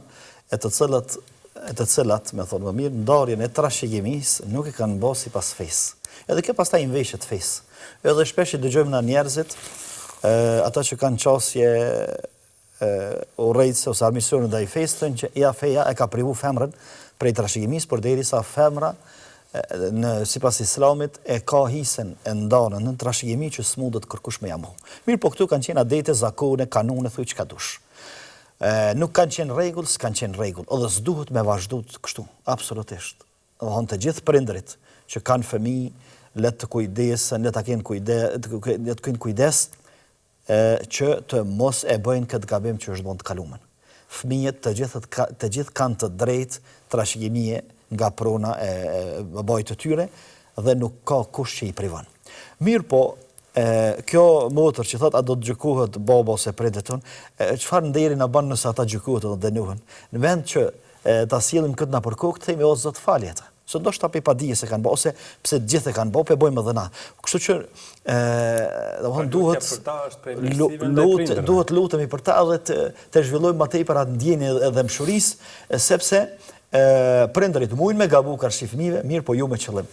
e të cilat, me thonë më mirë, ndarjen e trashëgimisë nuk e kanë bërë sipas fesë. Edhe kjo pastaj i veshët fesë. Edhe shpesh i dëgjojmë na njerëzit, ata që kanë qasje urrejtëse ose armiqësore ndaj fesë, thënë që ja feja e ka privu femrën prej trashëgimisë, por derisa femra sipas Islamit e ka hisen e ndarën në trashëgimi që s'mundet kërkush me jamu. Mirë, po këtu kanë qenë adete, zakone, kanune, thuj çka dush. Nuk kanë qenë rregull, s'kanë qenë rregull, edhe s'duhet me vazhdu kështu, absolutisht. Domethënë të gjithë prindërit që kanë fëmijë, le të kujdesen, le të kenë kujdes që të mos e bëjnë këtë gabim që është bën të kalumen. Fëmijët të gjithë kanë të drejtë trashëgimie nga prona e babait të tyre dhe nuk ka kush që i privon. Mirë po, kjo motër që thot a do të gjykohet baba ose prindërit tonë, çfarë nderi na bën nëse ata gjykohet edhe dënohen? Në vend që ta sillim këtë na për kokë, themi o Zot falje ata. Se do shta pe padije se kanë bë, ose pse të gjithë e kanë bë, pe bojmë edhe na. Kështu që duhet lutemi për ta dhe të zhvillojmë më tepër atë ndjenjë edhe mshurisë, sepse prindërit mujnë me gabu karshi fëmijëve, mirë po ju me qëllim.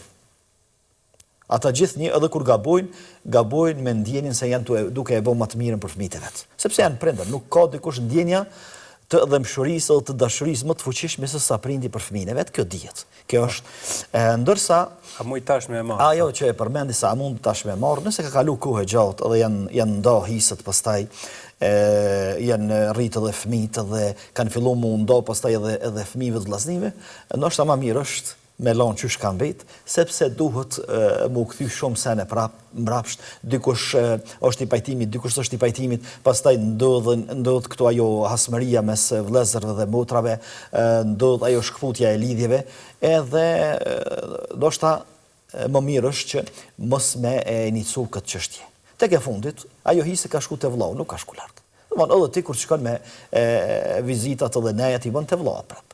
Ata gjithë një edhe kur gabojnë me ndjenjën se janë duke e bë më të mirën për fëmijët e vet. Sepse janë prindër, nuk ka dikush ndjenja të dhëmshurisë ose të dashurisë më të fuqishme se sa prindi për fëmijën e vet, kjo dihet. Kjo është ndërsa
a mund tash me marr.
Ajo që e përmendi sa mund tash me marr, nëse ka kalu kohë gjatë edhe janë nda hisët pastaj janë rritë edhe fëmijët dhe kanë filluar mu nda pastaj edhe fëmijëve të vllaznive, ndoshta më mirë është me lanë qysh kanë bet, sepse duhet mu kthy shumë sene mbrapsht, dikush është i pajtimit, dikush është i pajtimit, pastaj ndodh këtu ajo hasmëria mes vëllezërve dhe motrave, ndodh ajo shkputja e lidhjeve, edhe ndoshta më mirë është që mos me e inicu këtë çështje. Tek e fundit, ajo hise ka shku te vllau, nuk ka shku larg. Domthonë edhe ti kur shkon me vizitat edhe neja ti bën te vllau prap.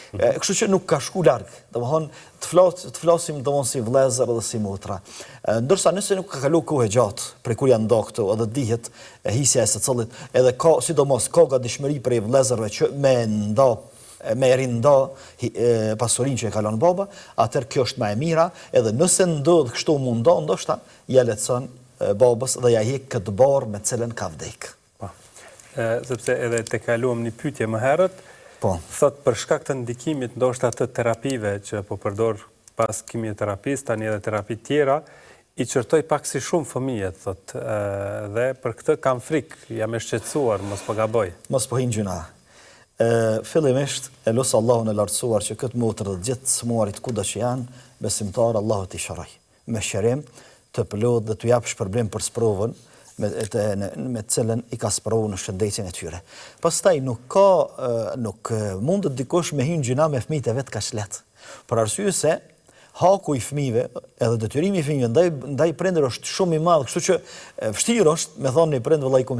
Kështu që nuk ka shku larg. Domthonë të flasim domthonë si vëllezër edhe si motra. Ndërsa nëse nuk ka kalu kohë gjatë për kur janë nda këtu, edhe dihet hisja e secillit, edhe ka sidomos ka gatishmëri për vëllezërve që me rinda pasurinë që e kalon baba, atëherë kjo është më e mira, edhe nëse ndodh kështu mundo, ndoshta ja lehtëson babës dhe ja hiq këtë barë me cilën ka vdek.
Sepse edhe te kaluam një pyetje më herët, thot për shkak të ndikimit ndoshta të terapive që po përdor pas kimioterapisë, tani edhe terapi tjera, i qërtoj pak si shumë fëmijët, thot, dhe për këtë kam frikë, jam e shqetësuar, mos po gaboj.
Mos po hin gjuna. Fillimisht, e lusë Allahun e lartësuar që këtë motër dhe gjithë smuarit kudo që janë, besimtar Allahu t'i shëroj. Me shërim të plot dhe t'u jap shpërblim për sprovën, me cilën i ka sprovu në shëndetjen e tyre. Pastaj nuk mundet dikush me hynë gjina me fëmijët e vet kaq lehtë. Për arsye se haku i fëmijëve, edhe detyrimi i fëmijëve ndaj prindërve është shumë i madh, kështu që vështirë është me thonë një prind vëllai kom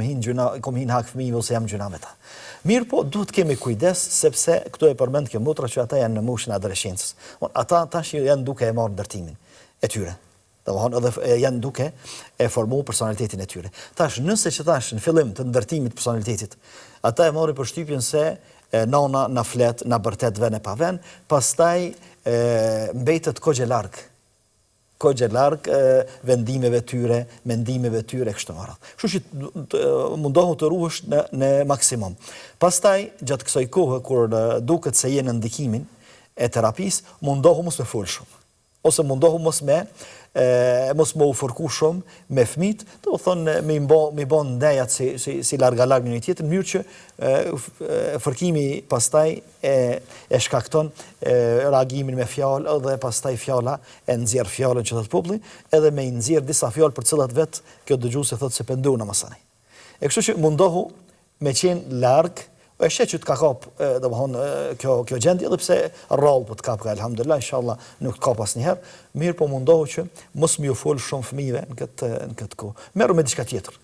hin hak fëmijëve ose jam gjuna me ta. Mirë po, duhet kemi kujdes, sepse këtu e përmend kjo motra që ata janë në moshën e adoleshencës. Ata tash janë duke e marrë ndërtimin e tyre. Edhe janë duke e formu personalitetin e tyre. Tash, nëse që tash në fillim të ndërtimit personalitetit, ata e mori përshtypjen se nana na flet, na bërtet ven e pa ven, pastaj mbetet kogje larg vendimeve tyre, mendimeve tyre, kështu me radhë. Kështu që mundohu të ruhesh në maksimum. Pastaj, gjatë kësaj kohe, kur duket se je në ndikimin e terapisë, mundohu mos me fol shumë. ose mundohu mos më u fërku shumë me fëmijët, do të thonë me i bën ndejat si larg njëri tjetër, në mënyrë që fërkimi pastaj e shkakton reagimin me fjalë, edhe pastaj fjala e nxjerr fjalën që thot populli, edhe me i nxjerr disa fjalë për cilat vet kjo dëgjuesi thotë se pendu namazani. E kështu që mundohu me qenë larg. E sheh që të ka kap, domethënë kjo gjendje, edhe pse rrallë po të kap, elhamdulillah, inshallah nuk të kap asnjëherë, mirë po mundohu që mos më u fol shumë fëmijëve në këtë kohë. Merru me diçka tjetër.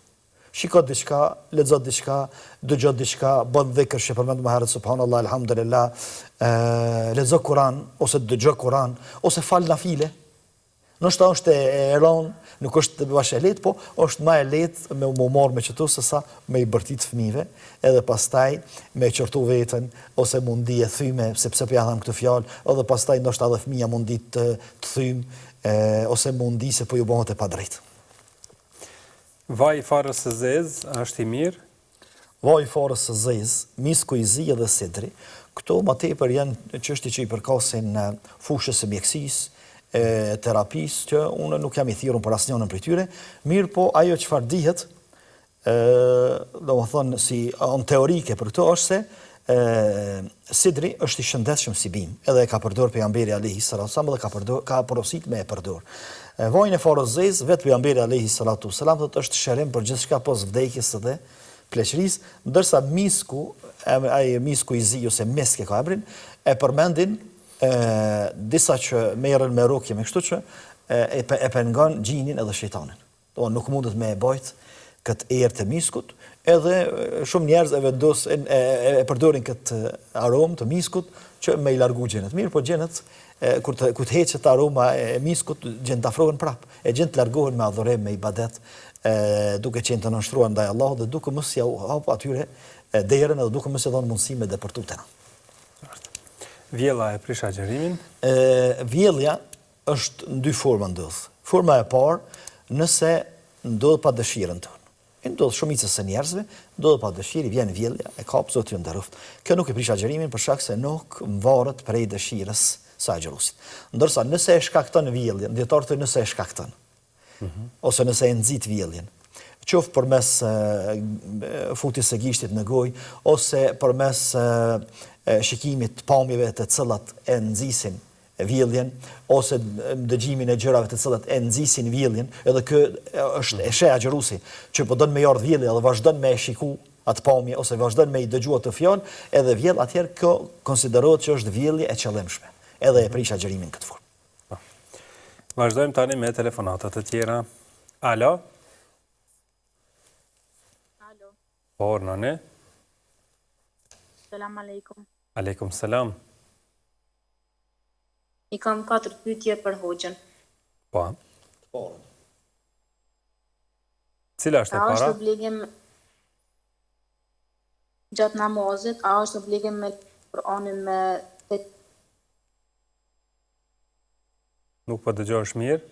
Shiko diçka, lexo diçka, dëgjo diçka, bën dhikr që përmend më herët subhanallahu elhamdulillah, lexo Kur'an ose dëgjo Kur'an ose fal nafile. Nështë është e rënë, nuk është bashkë e lehtë, po është më e lehtë me u marrë me qëtu sesa me i bërtit fëmijëve, edhe pastaj me qortu veten ose mundi e thyme, sepse po ja them këtë fjalë, edhe pastaj ndoshta edhe fëmia mundi të thymë ose mundi se po ju bëhet e padrejtë.
Vaj farës së zezë është i mirë?
Vaj farës së zezë, misku i zi edhe sidri, këto më tepër janë çështje që i përkasin fushës së mjekësisë, terapisë, që unë nuk jam i thirrur për asnjërin prej tyre, mirë po ajo çfarë dihet, domethënë si teorike për këto është se sidri është i shëndetshëm si bim, edhe e ka përdorur pejgamberi alayhi salatu wasallam dhe ka porosit me e përdor. Vajin e farës zezë, vetë pejgamberi alayhi salatu wasallam thotë është shërim për gjithçka pos vdekjes dhe pleqërisë, ndërsa misku, ai misku i zi ose meske ka emrin, e përmendin disa që merren me rukje me kështu që e pengon gjinin edhe shejtanin. Do nuk mundet me e bajt këtë erë të miskut, edhe shumë njerëz e vendosin e përdorin këtë aromë të miskut që me i largu gjenet. Mirë, po gjenet kur të heqet aroma e miskut, gjenet të afrohen prap, e gjenet të largohen me adhurim, me ibadet, duke qenë të nënshtruar ndaj Allahut dhe duke mos ja hap atyre derën edhe duke mos i dhënë mundësi me depërtu tena.
Vjella e prish agjerimin?
Vjellja është në dy forma ndodh. Forma e parë, nëse ndodh pa dëshirën tonë. Ndodh shumicës së njerëzve, ndodh pa dëshirë, vjen vjellja, e kap Zoti ju nderoft. Kjo nuk e prish agjerimin për shkak se nuk varet prej dëshirës së agjëruesit. Ndërsa nëse e shkakton vjelljen, dietarët thonë nëse e shkakton, ose nëse e nxit vjelljen, qoftë përmes futjes së gishtit në gojë ose përmes shikimit pamjeve të cilat e nxisin vjelljen ose dëgjimin e gjërave të cilat e nxisin vjelljen, edhe kë është e sheh agjëruesi që po don me ardh vjellja dhe vazhdon me e shiku atë pamje ose vazhdon me i dëgjuar të fjalë, edhe vjell atëherë kjo konsiderohet që është vjellje e qëllimshme, edhe e prish agjërimin këtë formë.
Vazhdojmë tani me telefonatat të tjera. Alo?
Alo.
Po, nane?
Selam aleikum.
Aleikum selam.
I kam 4 pyetje për hoxhën.
Po. Cila është e para?
A është obligim gjatë namazit, a është obligim me Kur'anin me
Nuk po dëgjosh mirë?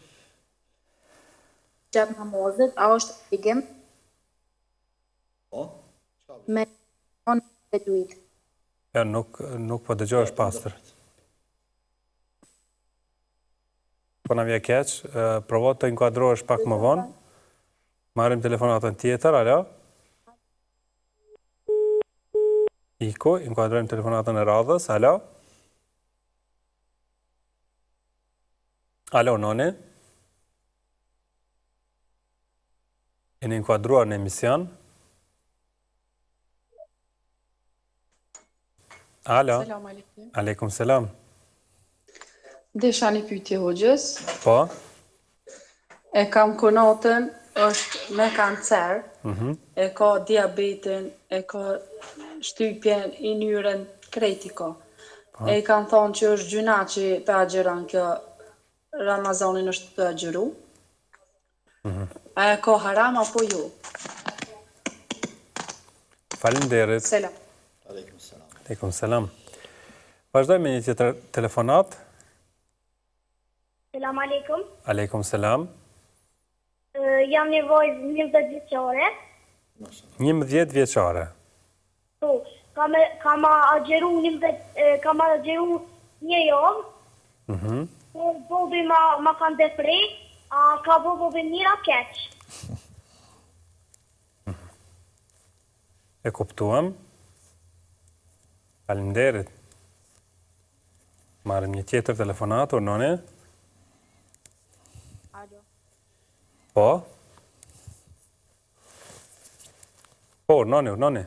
Gjatë namazit, a është obligim me Kur'anin me tajwid?
Ja, nuk po dëgjosh pastër. Po na vje keq, provo të inkuadrohesh pak më vonë. Marrim telefonatën tjetër, alo? Iko, inkuadrojmë telefonatën e radhës, alo? Alo, noni? Jeni inkuadruar në emision? Alo?
Selam aleikum.
Aleikum selam.
Desha një pyetje hoxhës.
Po?
E kam konatën, është me kancer, e ka diabetin, e ka shtypjen i nyrën krejt i ka. E i kanë thonë që është gjuna që për agjeran kjo Ramazanin është të agjeru. A e ka haram apo jo?
Faleminderit.
Selam.
Aleikum selam. Vazhdojmë me një tjetër telefonat.
Selam aleikum.
Aleikum selam.
Jam një vajzë 11 vjeçare.
11 vjeçare.
Po, kam agjeru një javë. Bobi ma kanë depri, ka bobi mira keq.
E kuptuam. Faleminderit. Marrim një tjetër telefonat, urnoni.
Alo.
Po? Po, urnoni.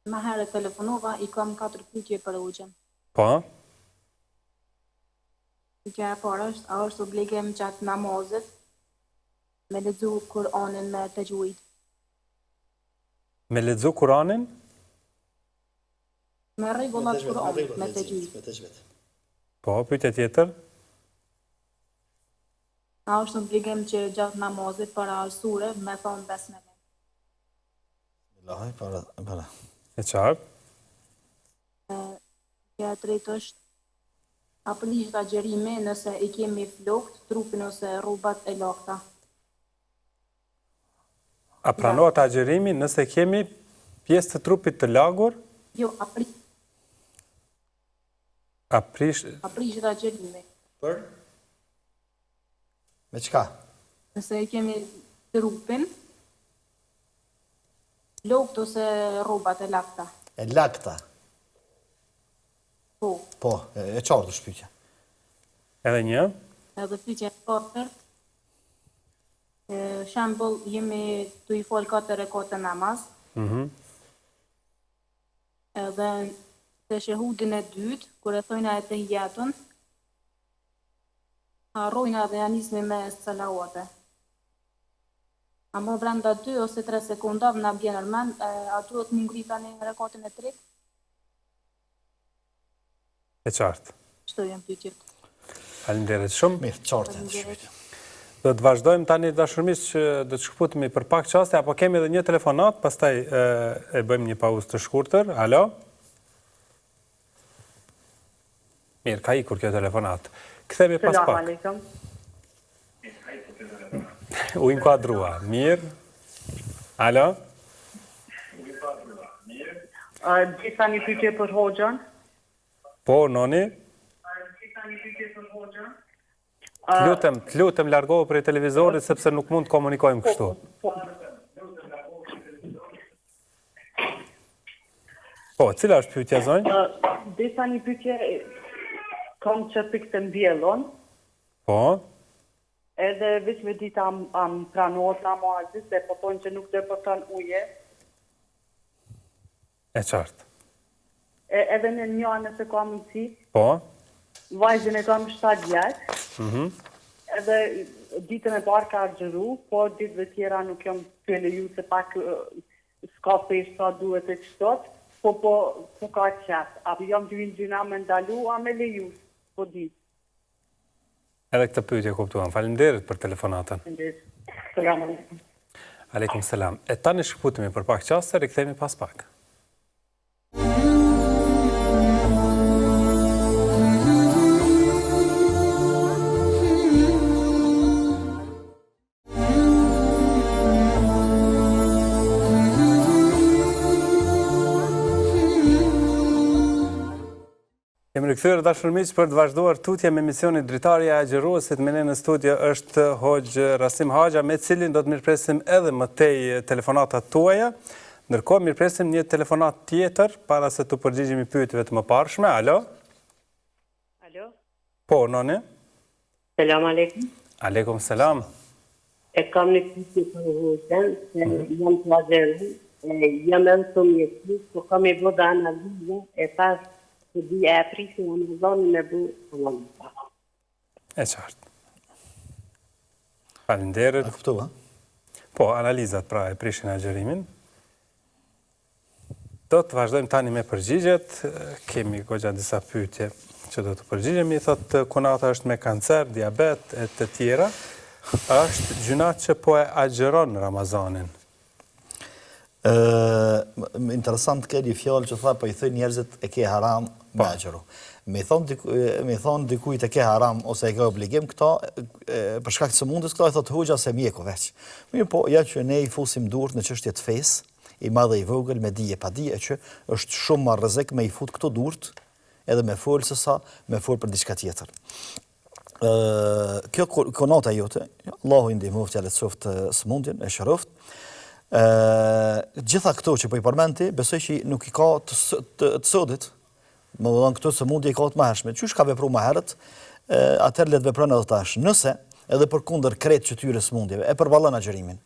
Ma herë telefonova, i kam 4 pyetje për Hoxhën.
Po?
Pyetja e parë është, a është obligim gjatë namazit me lexu Kur'anin me tajwid?
Me lexu Kur'anin?
Me rregullat Kur'anit me tajwid.
Po, pyetja tjetër?
A është obligim që gjatë namazit para sure me thonë besmele?
Para.
E qartë?
Pyetja e tretë është, a përligjët agjerimi nëse i kemi flokt, trupin ose rrubat e lakta?
A pranohet agjerimi nëse kemi pjesë të trupit të lagur?
Jo, a përligjët agjerimi.
Për? Me qka?
Nëse i kemi trupin, lokt ose rrubat e lakta?
E lakta?
Po.
Po, e qartë shpytja.
Edhe një?
Edhe pyetja e katërt. Shembull, jemi tu i fol 4 rekate namaz. Edhe te shehudin e dytë, kur e thojna e tehijatun, harrojna dhe ja nismi me salawate. Ama brenda 2 ose 3 sekunda na bjen nërmend, a duhet më ngrit tani në rekatin e tretë?
E qartë.
Çto janë pyetjet?
Faleminderit shumë.
Mirë, qartë.
Do të vazhdojmë tani dashurmisht që do të shkputemi për pak çaste, apo kemi edhe një telefonat, pastaj e bëjmë një pauzë të shkurtër. Alo? Mirë, ka ikur kjo telefonat. Kthehemi pas pak.
Selam aleikum.
U inkuadrua. Mirë. Alo?
Disa një pyetje për Hoxhën.
Po, noni? Të lutem largohu prej televizorit sepse nuk mund të komunikojmë kështu. Po, cila është pyetja zonjë?
Disa një pyetje kam që pikë të mbjellon.
Po?
Edhe veç me dita am pranohet namazit, se po thonë që nuk depërton uje.
E qartë.
Edhe në një anë se kam mundësi,
Po?
vajzën e kam 7 vjeç, edhe ditën e parë ka argjëru, po ditëve tjera nuk jam të leju se pak s'ka pesh sa duhet e qëtot, po ka qef. A jam të vinë gjina me ndalu, a me leju, po ditë.
Edhe këtë pyetje kuptuam. Faleminderit për telefonatën.
Selam aleikum.
Aleikum selam. E tani shkputemi për pak çaste, rikthehemi pas pak. Kemi rikthyer dashurmiq për të vazhduar tutje me emisionin Dritarja e Agjeruesit. Me ne në studio është Hoxh Rasim Haxha, me cilin do të mirpresim edhe më tej telefonatat tuaja. Ndërkohë mirpresim një telefonat tjetër para se të përgjigjemi pyetjeve të mëparshme. Alo?
Alo?
Po, noni?
Selam aleikum.
Aleikum selam.
E kam një pyetje për Hoxhën, se jam të vazhderu, jam edhe të mjetësi, po kam e vëda analizë, e pas të di e prisë në Amazonin me bu analizë.
E qartë. Faleminderit.
A kuptova?
Po, analizat pra e prishin agjerimin. Do të vazhdojmë tani me përgjigjet. Kemi goxha disa pyetje që do të përgjigjemi. Thotë Kunata është me kancer, diabet e të tjera. Është gjuna që po e agjeron Ramazanin.
Interesant ke një fjallë që tha, po i thëj njerëzit e ke haram me agjeru. Me thonë dikujt e ke haram ose e ke obligim, këta, për shkak të sëmundës, këta e thotë Hoxha se mjeku veç. Mirë po, ja që ne i fusim durë në çështjet fesë, i madhe i vogël, me dije pa dije, që është shumë ma rrezik me i fut këto durët, edhe me folë se sa, me folë për diçka tjetër. Kjo konata jote, Allahu i ndihmoft, ja lehtësoft sëmundjen, e shëroft. Gjitha këto që po i përmenti, besoj që nuk i ka të sodit, më dhënë këto sëmundje i ka të mahershme. Qysh ka vepru maherët, atëherë le të veprojnë edhe tash. Nëse, edhe përkundër kretë që tyre sëmundjeve, e përballon agjërimin.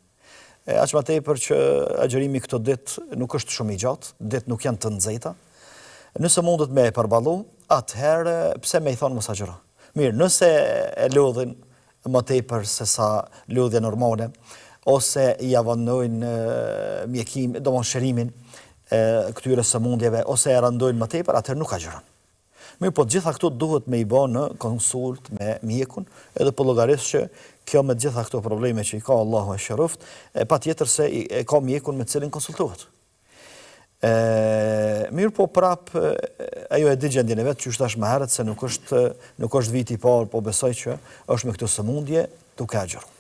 Aq më tepër që agjërimi këto ditë nuk është shumë i gjatë, ditë nuk janë të nxehta. Nëse mundet me e përballu, atëherë pse me i thonë mos agjëro. Mirë, nëse e lodhin më tepër se sa lodhja normale, ose i avonojnë mjekim, shërimin këtyre sëmundjeve, ose e randojnë më tepër, atëherë nuk agjëron. Mirë, po gjitha këto duhet me i bë në konsult me mjekun, edhe po llogarisë që kjo me gjitha këto probleme që i ka Allahu e shëroft, patjetër se e ka mjekun me cilin konsultohet. Mirë, po prap ajo e di gjendjen e vet, që thash më herët se nuk është viti i parë, po besoj që është me këtë sëmundje duke agjëruar.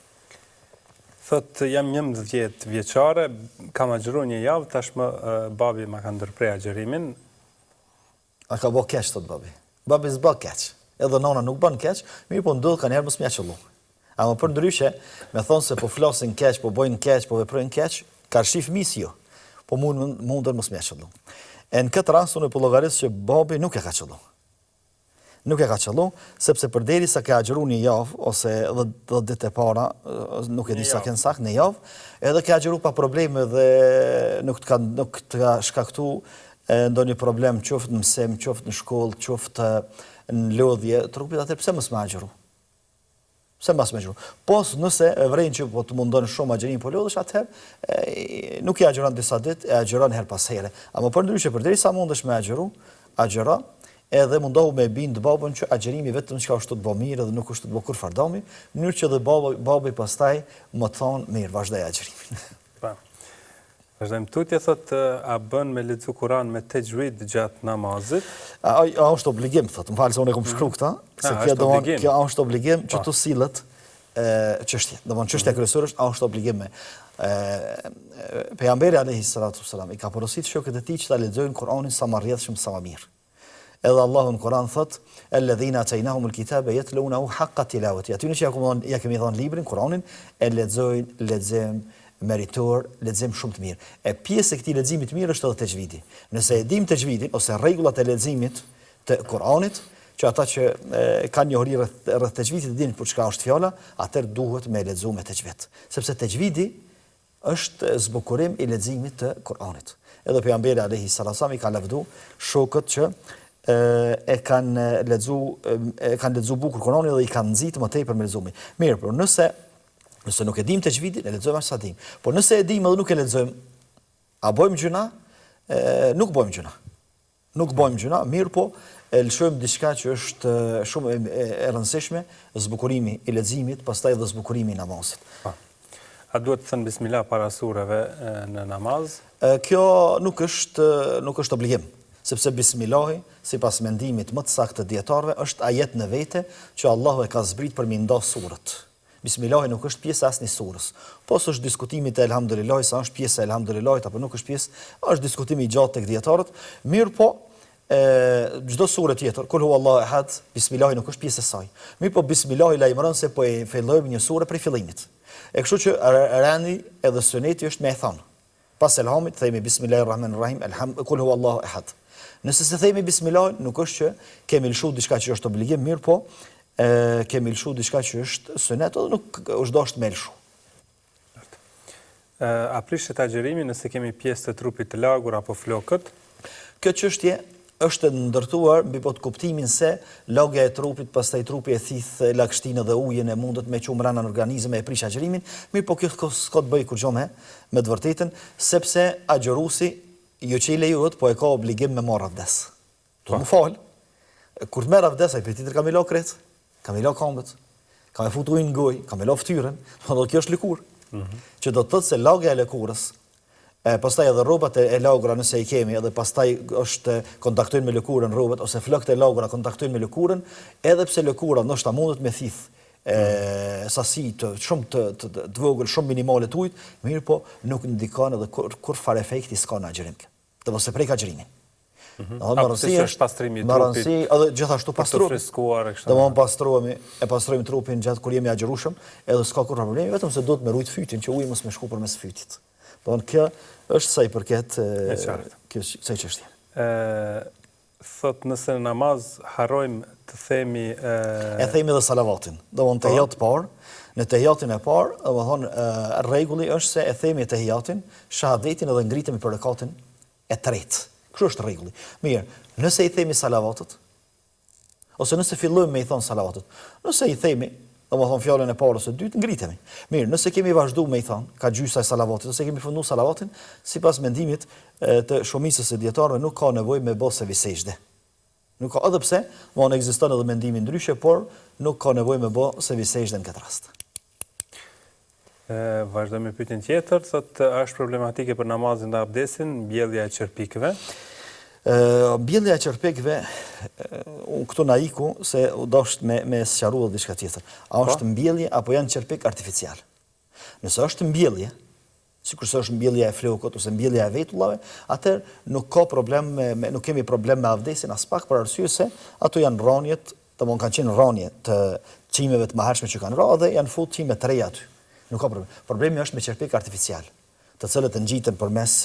Thot, jam 11 vjeçare, kam agjëruar një javë, tashmë babi ma ka ndërprer agjërimin.
A ka bë keq, thot babi. Babi s'bë keq. Edhe nona nuk bën keq, mirë po ndodh kanë herë mos m'ia qellu. Ama për ndryshe, me thonë se po flasin keq, po bojnë keq, po veprojnë keq, ka shi fëmijës jo. Po mundën mos m'ia qellu. E në këtë rast unë po llogaris që babi nuk e ka qellu. Nuk e ka qellu, sepse përderisa ka agjëruar një javë ose 10 ditë e para, nuk e di sa kanë saktë në javë, edhe ka agjëruar pa probleme dhe nuk të ka shkaktuar ndonjë problem, qoftë në mësim, qoftë në shkollë, qoftë në lodhje, trupit, atëherë pse mos më agjëru? Pse mos më agjëru? Po nëse e vren që po të mundon shumë agjërim po lodhesh, atëherë nuk i agjëron disa ditë, e agjëron her pas here. Ama përndryshe përderisa mundesh me agjëru, agjëro, edhe mundohu me bind babën që agjërimi vetëm çka është të bë mirë dhe nuk është të bë kur fardami, në mënyrë që dhe babi pastaj më thonë mirë, vazhdoj agjërimin.
Vazhdojmë tutje, thot, a bën me lexu Kur'an me tajwid gjatë namazit?
A është obligim, thot, më falë se unë e kom shkruar këtë, se kjo është obligim që të sillet çështje. Domthonë çështja kryesore është a është obligim me pejgamberi alayhi salatu wasalam i ka porositur shokët e tij që ta lexojnë Kur'anin sa më rrjedhshëm sa më mirë. Edhe Allahu në Kur'an thot: "Alladhina atainahumul kitaba yatlunahu haqqa tilawati." Aty që ja kemi dhënë librin, Kur'anin, e lexojnë lexim meritor, lexim shumë të mirë. E pjesë e këtij leximi të mirë është edhe tajwidi. Nëse e dim tajwidin ose rregullat e leximit të Kur'anit, që ata që kanë njohuri rreth tajwidit dinë për çka është fjala, atëherë duhet me lexuar me tajwid. Sepse tajwidi është zbukurim i leximit të Kur'anit. Edhe pejgamberi alayhi salatu i ka lavdu shokët që e kanë lexuar bukur Kur'anit dhe i kanë nxitë më tepër me leximin. Mirë, por nëse nuk e dim tajwidin, e lexojmë sa dim. Por nëse e dim edhe nuk e lexojmë, a bëjmë gjuna? Nuk bëjmë gjuna. Nuk bëjmë gjuna, mirë po e lëshojmë diçka që është shumë e rëndësishme, zbukurimi i leximit, pastaj edhe zbukurimi i namazit.
A duhet të thënë bismillah para sureve në namaz?
Kjo nuk është obligim, sepse bismillahi, sipas mendimit më të saktë të dietarëve, është ajet në vete që Allahu e ka zbrit për mi ndas surët. Bismillahi nuk është pjesë asnjë surës. Po është diskutimi te elhamdulillahi, sa është pjesë e elhamdulillahit apo nuk është pjesë, është diskutimi i gjatë tek dietarët. Mirë po, çdo sure tjetër, kul huwallahu ahad, bismillahi nuk është pjesë e saj. Mirë po bismillahi lajmëron se po e fillojmë një sure prej fillimit. E kështu që rani edhe suneti është me e thonë. Pas elhamit themi bismillahirrahmanirrahim, kul huwallahu ahad. Nëse se themi bismillahi, nuk është që kemi lëshuar diçka që është obligim, mirë po kemi lëshu diçka që është sunet edhe nuk është dashur me lëshu.
A prishet agjërimi nëse kemi pjesë të trupit të lagur apo flokët?
Kjo çështje është ndërtuar mbi pot kuptimin se lagja e trupit, pastaj trupi e thith lagështinë dhe ujin e mundet me çu mbrana në organizëm e prish agjërimin, mirë po kjo s'ka të bëjë kurrë me të vërtetën, sepse agjëruesi jo që i lejohet, po e ka obligim me marrë avdes. Do më fal. Kur të merr avdes ai tjetër ka me lë kret. Ka me la këmbët, ka me futu në gojë, ka me la ftyrën, do kjo është lëkurë. Që do të thotë se lagja e lëkurës, pastaj edhe rrobat e lagra nëse i kemi, edhe pastaj është kontaktojnë me lëkurën rrobat ose flokët e lagra kontaktojnë me lëkurën, edhe pse lëkura ndoshta mundet me thith sasi të shumë të vogël, shumë minimale të ujit, mirë po nuk ndikon edhe kur fare efekti s'ka në agjërim. Do mos e prek agjërimin. Me rëndësi edhe gjithashtu pastruemi. Domthonë pastrojmë trupin gjatë kur jemi agjërueshëm, edhe s'ka kur problemi, vetëm se duhet me rujt fytin që uji mos më shku përmes fytit. Domthonë kjo është sa i përket kësaj çështje.
Thot nëse në namaz harrojmë të themi
e themi dhe salavatin. Domthonë tehiyat parë, në tehiyatin e parë, domthonë rregulli është se e themi tehiyatin, shahadetin edhe ngritemi për rekatin e tretë. Kështu është rregulli. Mirë, nëse i themi salavatet, ose nëse fillojmë me i thonë salavatet, nëse i themi, domethënë fjalën e parë ose dytë, ngritemi. Mirë, nëse kemi vazhduar me i thonë, ka gjysa e salavatit, ose kemi funduar salavatin, sipas mendimit të shumicës së dietarëve nuk ka nevojë me bë sevi sejdë. Nuk ka, edhe pse, vonë ekziston edhe mendimi ndryshe, por nuk ka nevojë me bë sevi sejdë në këtë rast.
Vazhdojmë me pyetjen tjetër, thotë është problematike për namazin dhe abdesin, mbjellja e çerpikëve.
Mbjellja e çerpikëve, këtu na iku se u dosht me sqaruar diçka tjetër. A është mbjellje apo janë çerpik artificial? Nëse është mbjellje, sikurse është mbjellja e flokut ose mbjellja e vetullave, atëherë nuk ka problem nuk kemi problem me abdesin as pak, për arsye se ato janë rrënjet, domthonë kanë qenë rrënje të çimeve të mëhershme që kanë rrë dhe janë futur çime të reja aty. Nuk ka problem. Problemi është me çerpik artificial, të cilët ngjiten përmes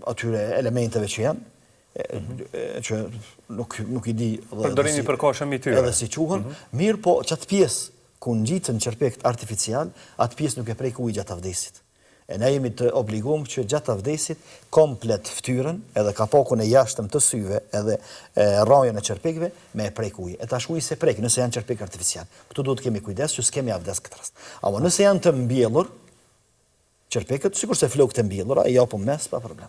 atyre elementeve që janë, që nuk i di
përdorimi për koshëm i tyre.
Edhe si quhen, mirë po çat pjesë ku ngjiten çerpik artificial, atë pjesë nuk e prek uji gjatë avdesit. E ne jemi të obliguar që gjatë avdesit komplet fytyrën, edhe kapakun e jashtëm të syve, edhe rrajën e çerpikëve me prek uji. E tash uji se prek nëse janë çerpik artificial. Këtu duhet kemi kujdes që s'kemi avdes këtë rast. Ama nëse janë të mbjellur çerpikët, sikurse flokët e mbjellura, e japum mes pa problem.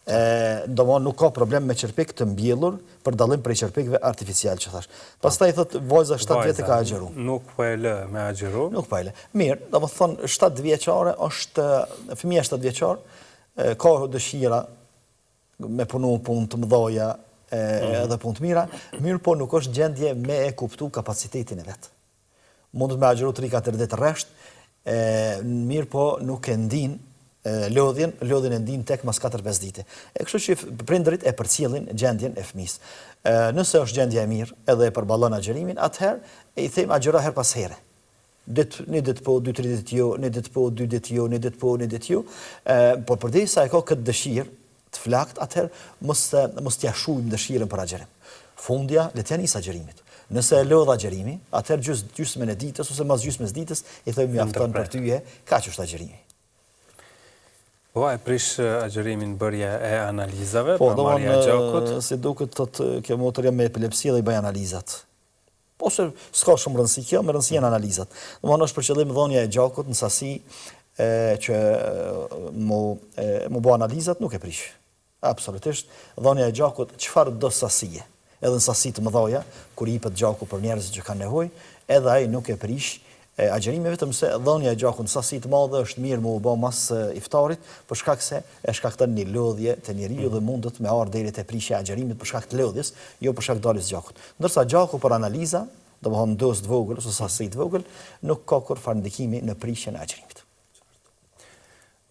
Domthonë nuk ka problem me çerpik të mbjellur për dallim prej çerpikëve artificial që thash. Pastaj thot vajza 7 vjetë ka agjëru.
Nuk po e lë me agjëru.
Nuk po e lë. Mirë, domethënë 7 vjeçare është fëmia 7 vjeçar, ka dëshira me punu punë të mëdha edhe punë të mira, mirë po nuk është gjendje me e kuptu kapacitetin e vet. Mund të me agjëru 3-4 ditë rresht, mirë po nuk e ndin lodhjen e ndin tek mas 4-5 dite. Kështu që prindërit e përcjellin gjendjen e fëmisë. Nëse është gjendja e mirë edhe e përballon agjërimin, atëherë i them agjëro her pas here. Një ditë po, 2-3 ditë jo, një ditë po, 2 ditë jo, një ditë po, një ditë jo. Por përderisa e ka këtë dëshirë të flakt, atëherë mos t'ia shujmë dëshirën për agjërim. Fundja le t'ja nis agjërimit. Nëse e lodh agjërimi, atëherë gjysmën e ditës ose mas gjysmës ditës i them mjafton për tyje, kaq është agjërimi.
Po, e prish agjërimin bërja e analizave,
po,
pra marrja e gjakut.
Si duket thotë kjo motër jam me epilepsi dhe i bëj analizat. Po se s'ka shumë rëndësi kjo, me rëndësi janë analizat. Domthonë është për qëllim dhënia e gjakut në sasi që mu bë analizat nuk e prish. Absolutisht, dhënia e gjakut çfarë do sasie. Edhe në sasi të mëdha, kur i jepet gjaku për njerëzit që kanë nevojë, edhe ai nuk e prish agjërimi, vetëm se dhënia e gjakut në sasi të madhe është mirë mu bë mas iftarit, për shkak se e shkakton një lodhje te njeriu dhe mundet me ardh deri te prishja e agjërimit për shkak të lodhjes, jo për shkak të daljes gjakut. Ndërsa gjaku për analiza, domthonë dozë të vogël ose sasi të vogël, nuk ka kur fare ndikimi në prishjen e agjërimit.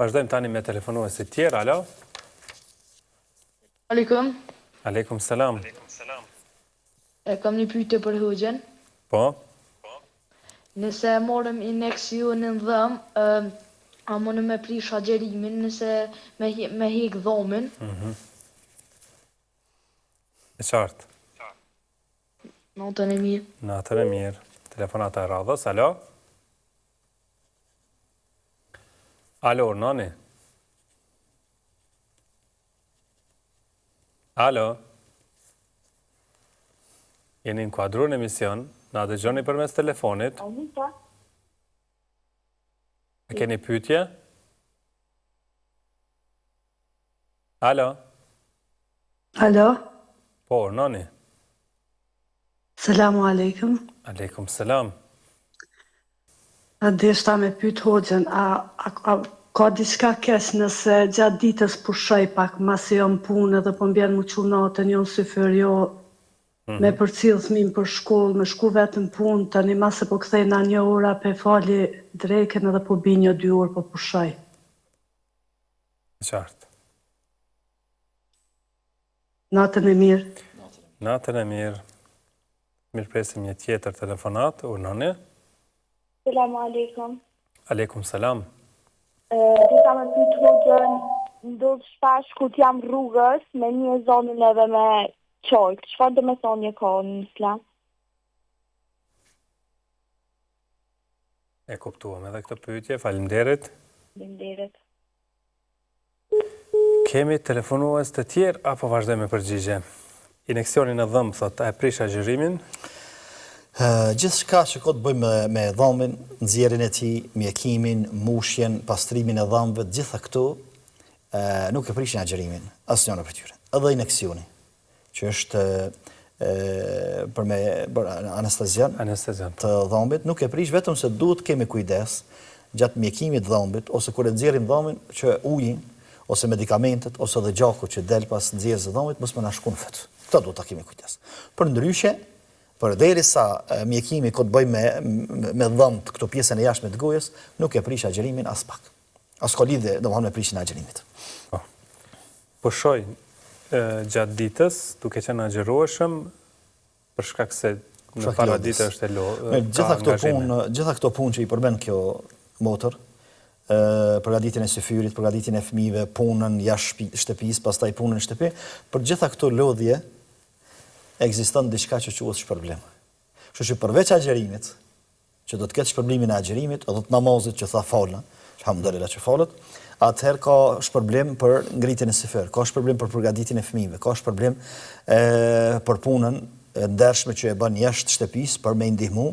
Vazhdojmë tani me telefonuesit të tjerë. Alo?
Aleikum.
Aleikum selam.
E kam një pyetje për hoxhën.
Po.
Nëse morëm injeksionin dhëm, a mundë me prish agjerimin nëse me hik dhomin?
E qartë.
Natën e mirë.
Natën e mirë. Telefonata e radhës, alo? Alo, nani? Alo? Jeni inkuadruar në emision, na dëgjoni përmes telefonit. E keni pyetje? Alo?
Alo?
Po, nani?
Selamu alaikum.
Aleikum selam.
A deshta me pyet hoxhën, a ka diçka keq nëse gjatë ditës pushoj pak, masi jam punë edhe po mbjen më çu natën, jam syfer, jo me përcjell fëmin për shkollë, me shku vetëm punë, tani mase po kthej na 1 orë pe fali drekën edhe po bi 1-2 orë po pushoj.
Qartë.
Natën e mirë.
Natën e mirë. Mirë presim një tjetër telefonat, urnoni.
Selamu alaikum.
Aleikum salam.
Disa me pytë hoxhën, ndodh shpesh kur jam rrugës me një zonin edhe me qojt. Çfarë do me thonje ka në islam?
E kuptuam edhe këtë pyetje, faleminderit.
Faleminderit.
Kemi telefonues të tjerë apo vazhdojmë me përgjigje? Injeksionin në dhëmbë, thot, e prish agjërimin?
Gjithë shka që ka të bëjmë me dhëmbin, nxjerrjen e tij, mjekimin, mushjen, pastrimin e dhëmbëve, gjitha këto nuk e prishin agjërimin, asnjëra prej tyre. Edhe injeksioni, që është për anestezian të dhëmbit, nuk e prish, vetëm se duhet kemi kujdes gjatë mjekimit të dhëmbit, ose kur e nxjerrim dhëmbin, që ujin, ose medikamentet, ose edhe gjaku që del pas nxjerrjes së dhëmbit, mos më na shkon fut. Këto duhet ta kemi kujdes. Përndryshe, përderisa mjekimi ka të bëjë me dhëmbët, këto pjesën e jashtme të gojës, nuk e prish agjërimin as pak. As ka lidhje domethënë me prishjen e agjërimit.
Pushoj gjatë ditës, duke qenë agjërueshëm, për shkak se në para ditë është e lodhur.
Gjitha këto punë që i përmend kjo motor, përgatitjen e syfyrit, përgatitjen e fëmijëve, punën jashtë shtëpisë, pastaj punën në shtëpi, për gjitha këto lodhje ekziston diçka që quhet shpërblim. Kështu që përveç agjërimit, që do të ketë shpërblimin e agjërimit, edhe të namazit që tha falna, alhamdulillah që falet, atëherë ka shpërblim për ngritjen e syfyr, ka shpërblim për përgatitjen e fëmijëve, ka shpërblim për punën e ndershme që e bën jashtë shtëpisë për me ndihmu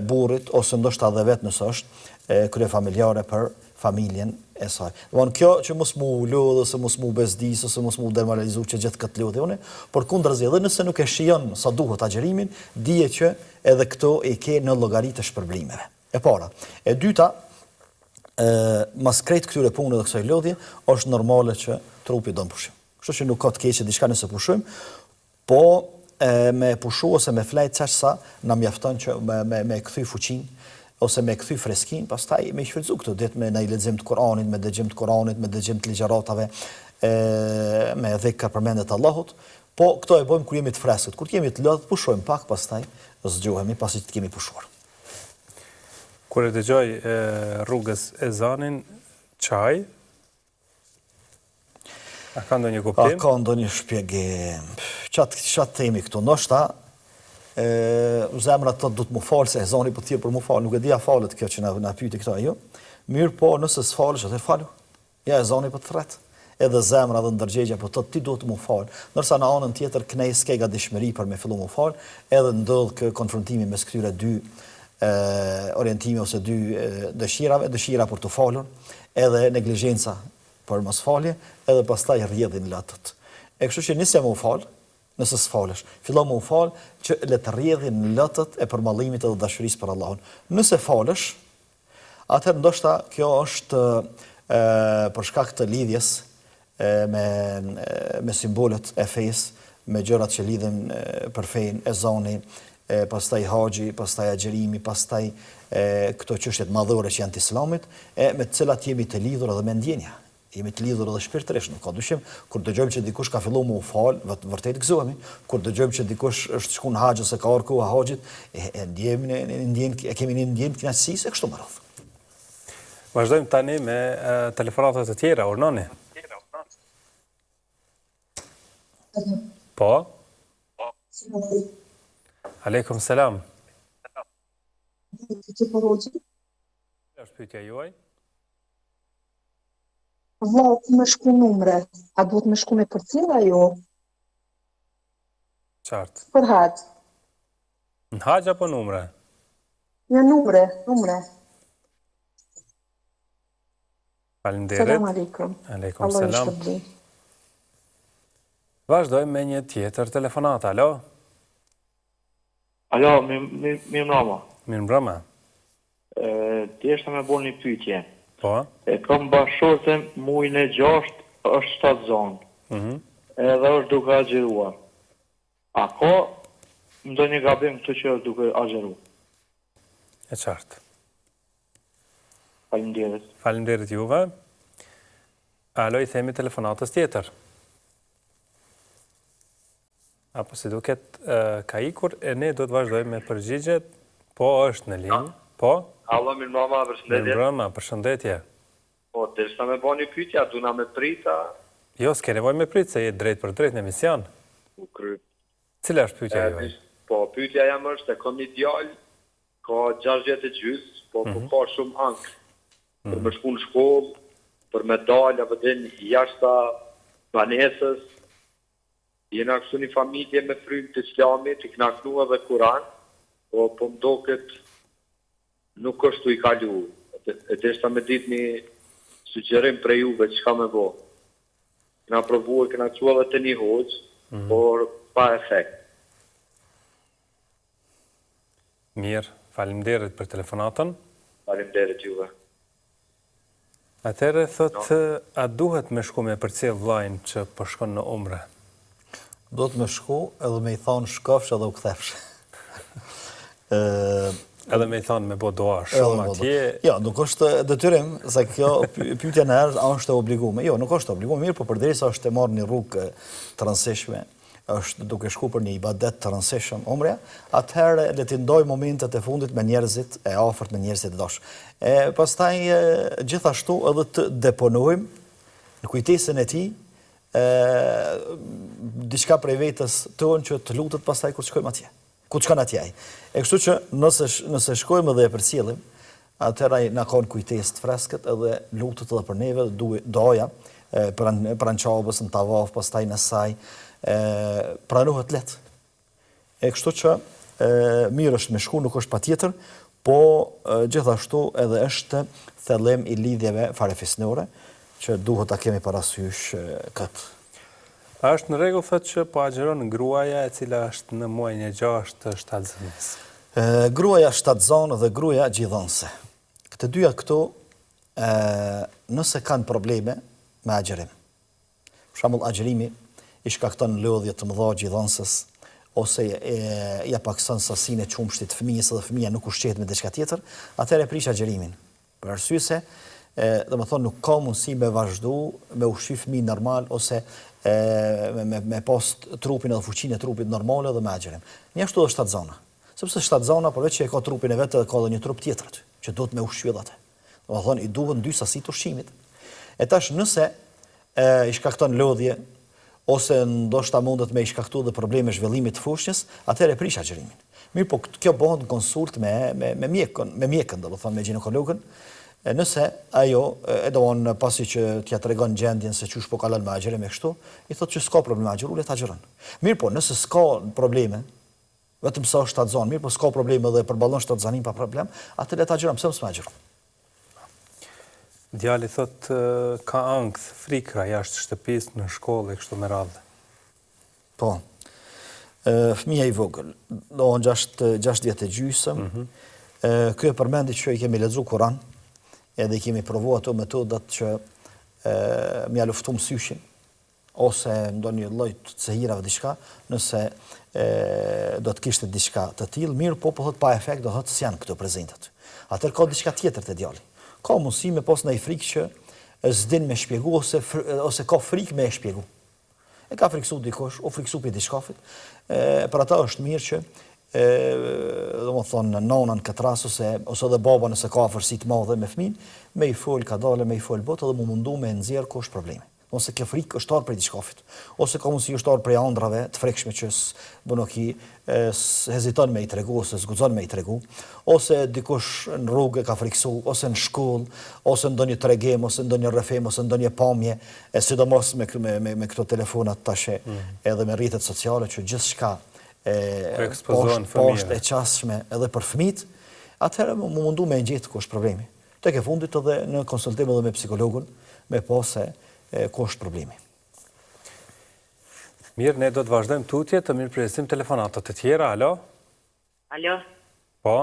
burrit ose ndoshta edhe vetë nëse është kryefamiljare për familjen e saj. Domthonë kjo që mos mu lodh ose mos mu bezdis ose mos mu demoralizu që gjithë këtë lodhje une, por kundërzi edhe nëse nuk e shijon sa duhet agjërimin, dije që edhe këto e ke në llogaritë të shpërblimeve. E para. E dyta, mas krejt këtyre punëve dhe kësaj lodhje, është normale që trupi do të pushim. Kështu që nuk ka të keqe diçka nëse pushojmë, po me pushu ose me flajt çaq sa na mjafton që me kthy fuqinë ose me kthy freskinë, pastaj me shfrytzu këto ditë me ndaj lexim të Kuranit, me dëgjim të Kuranit, me dëgjim të ligjëratave, me dhikr përmendet Allahut, po këto e bëjmë kur jemi të freskët. Kur jemi të lodhur, pushojmë pak, pastaj zgjohemi pasi të kemi pushuar.
Kur e dëgjoj rrugës ezanin, çaj, a ka ndonjë kuptim?
A ka ndonjë shpjegim? Çat themi këtu, ndoshta zemra të du të mu falë, se ezani për tjerë për mu falë, nuk e dhja falët kjo që na pyti këta jo, mirë po nëse s'falësh atër falu, ja ezani për të thret, edhe zemra dhe ndërgjegja për të ti du të mu falë, nërsa në anën tjetër knej s'kega dishmëri për me fillu mu falë, edhe ndodhë kë konfrontimi mes këtyre dy orientime ose dy dëshirave, dëshira për të falur, edhe neglizhenca për mos falje, edhe pastaj rrjedhin latët. E kështu që nisja mu falë, nëse s'falesh, fillo më u falë që le të rrjedhin lotët e përmallimit edhe dashurisë për Allahun. Nëse falesh, atëherë ndoshta kjo është për shkak të lidhjes me simbolet e fesë, me gjërat që lidhen për fenë, ezani, pastaj haxhi, pastaj agjërimi, pastaj këto çështjet madhore që janë të Islamit, me të cilat jemi të lidhur edhe me ndjenja. Jemi të lidhur edhe shpirtërisht, nuk ka dyshim. Kur dëgjojmë që dikush ka filluar me u fal, vërtet gëzohemi. Kur dëgjojmë që dikush është shkuar në haxh ose ka ardhur koha e haxhit, e kemi një ndjenjë kënaqësi se kështu më radh.
Vazhdojmë tani me telefonata të tjera, urnoni. Po? Aleikum selam. Është pyetja juaj?
Vlau, ku me shku numre? A duhet me shku me përcilla jo?
Qartë.
Për haxh.
Në haxh apo numre?
Ja, numre.
Faleminderit.
Selam aleikum.
Aleikum selam. Vazhdojmë me një tjetër telefonat. Alo?
Alo, mirë mbrëma.
Mirë mbrëma.
Ti është me bërë një pyetje.
Po?
E kam bashkëshorten muajin e 6 është 7 zonë. Edhe është duke agjëruar. A ka ndonjë gabim këtë që është duke agjëruar?
E qartë.
Faleminderit.
Faleminderit juve. Alo, i themi telefonatës tjetër. Apo si duket ka ikur e ne do të vazhdojmë me përgjigjet. Po, është në linjë. Po?
Alo, mirë mama, përshëndetje.
Mirë mbrëma, përshëndetje.
Po, derisa me bo një pyetja, duna me prita.
Jo, s'ke nevojë me prit, se je drejt për drejt në emision. Cila është pyetja juaj?
Po, pyetja jam është, e kam një djalë, ka 6 vjet e gjys, po ka shumë ankth. Për me shku në shkollë, për me dalë, apo dhe jashta banesës, jena kështu një familje me frymë të islamit, i knaknu edhe Kur'an, po më doket nuk është tu i kalu. E deshta me dit një sugjerim për juve që ka me bo. Këna provu e këna qua dhe të një hoqë, por pa efekt.
Mirë, faleminderit për telefonatën.
Faleminderit juve.
Atëherë thotë, a duhet me shku me përcjell vllajin që po shkon në umre?
Do të me shku edhe me i thonë shkofsh edhe u kthefsh.
Edhe me i thonë me bo doa shumë atje.
Jo, nuk është detyrim, se kjo pyetja në herë është e obligume. Jo, nuk është obligume, mirë, por përderisa është e marrë një rrugë të rëndësishme, është duke shku për një ibadet të rëndësishëm umre, atëherë le t'i ndoj momentet e fundit me njerëzit e afërt, me njerëzit e dosh. Pastaj gjithashtu edhe të deponojmë në kujtesën e tij diçka prej vetës tonë që të lutet pastaj kur shkojmë atje. Ku të shkon atje ai. E kështu që nëse shkojmë dhe e përcjellim, atëherë ai na ka kujtesë të freskët edhe lutet edhe për neve, doja pranë çabës në tavaf, pastaj në saj pranohet lehtë. E kështu që mirë është me shku, nuk është patjetër, po gjithashtu edhe është thellim i lidhjeve farefisnore, që duhet ta kemi parasysh këtë.
A është në rregull thotë që po agjeron gruaja e cila është në muajin e 6 të shtatzënies?
Gruaja shtatzon dhe gruaja gjithonse. Këto dyja këtu nëse kanë probleme me agjerim. Për shembull, agjerimi i shkakton lodhje të mëdha gjithonsës, ose ja pakson sasinë e çumshtit të fëmijës dhe fëmia nuk ushqehet me diçka tjetër, atëherë prish agjerimin. Për arsye se domethënë nuk ka mundësi me vazhdu me ushqy fëmijë normal ose me pas trupin edhe fuqinë e trupit normale dhe me agjerim. Një ashtu është shtatzona. Sepse shtatzona përveç që e ka trupin e vetë, ka edhe një trup tjetër që duhet me ushqy edhe atë. Domethënë i duhen dy sasi të ushqimit. E tash nëse i shkakton lodhje ose ndoshta mundet me i shkaktu dhe probleme zhvillimit të fushnjës, atëherë prish agjerimin. Mirë, po kjo bëhet në konsult me mjekën, domethënë me ginekologën. Nëse ajo e doon pasi që t'ja tregon gjendjen se çush po ka lënë me agjerim e kështu, i thotë që s'ka problem me agjeru, le ta agjeron. Mirë, po nëse s'ka probleme, vetëm sa është shtatzon, mirë, po s'ka probleme dhe përballon shtatzanin pa problem, atë le ta agjeron, pse mos më agjeron.
Djali thotë ka ankth, frikra jashtë shtëpisë, në shkollë e kështu me radhë.
Po. Fëmija i vogël, do 6 vjet e gjysëm. Ky e përmendi që i kemi lexuar Kur'an, edhe i kemi provu ato metodat që mja luftu mësyshin, ose ndonjë lloj të cehirave diçka, nëse do të kishte diçka të tillë, mirë, po thot pa efekt, do thot s'janë këto prezentat. Atëherë ka diçka tjetër te djali. Ka mundësi me pas ndaj frikë që s'din me shpjegu ose ka frikë me e shpjegu. E ka friksu dikush, o friksu për diçkafit. Për ata është mirë që domethënë nonën këtë rast ose dhe baba nëse ka afërsi të madhe me fëmin, me i fol ka dalë, me i fol botë dhe mu mundu me nxjerr kush problemi. Ose kjo frikë është arë prej diçkafit, ose ka mundësi është arë prej andrave të frekshme që heziton me i tregu, ose s'guxon me i tregu, ose dikush në rrugë ka friksu, ose në shkollë, ose ndonjë tregim, ose ndonjë rrëfim, ose ndonjë pamje, e sidomos me këto telefonat tashe edhe me rrjetet sociale që gjithçka poshtë e qasshme edhe për fëmijët, atëherë më mundu me gjetë ku është problemi. Tek e fundit edhe në konsultim edhe me psikologun, me po se ku është problemi.
Mirë, ne do të vazhdojmë tutje të mirëpresim telefonatët të tjera. Alo?
Alo?
Po?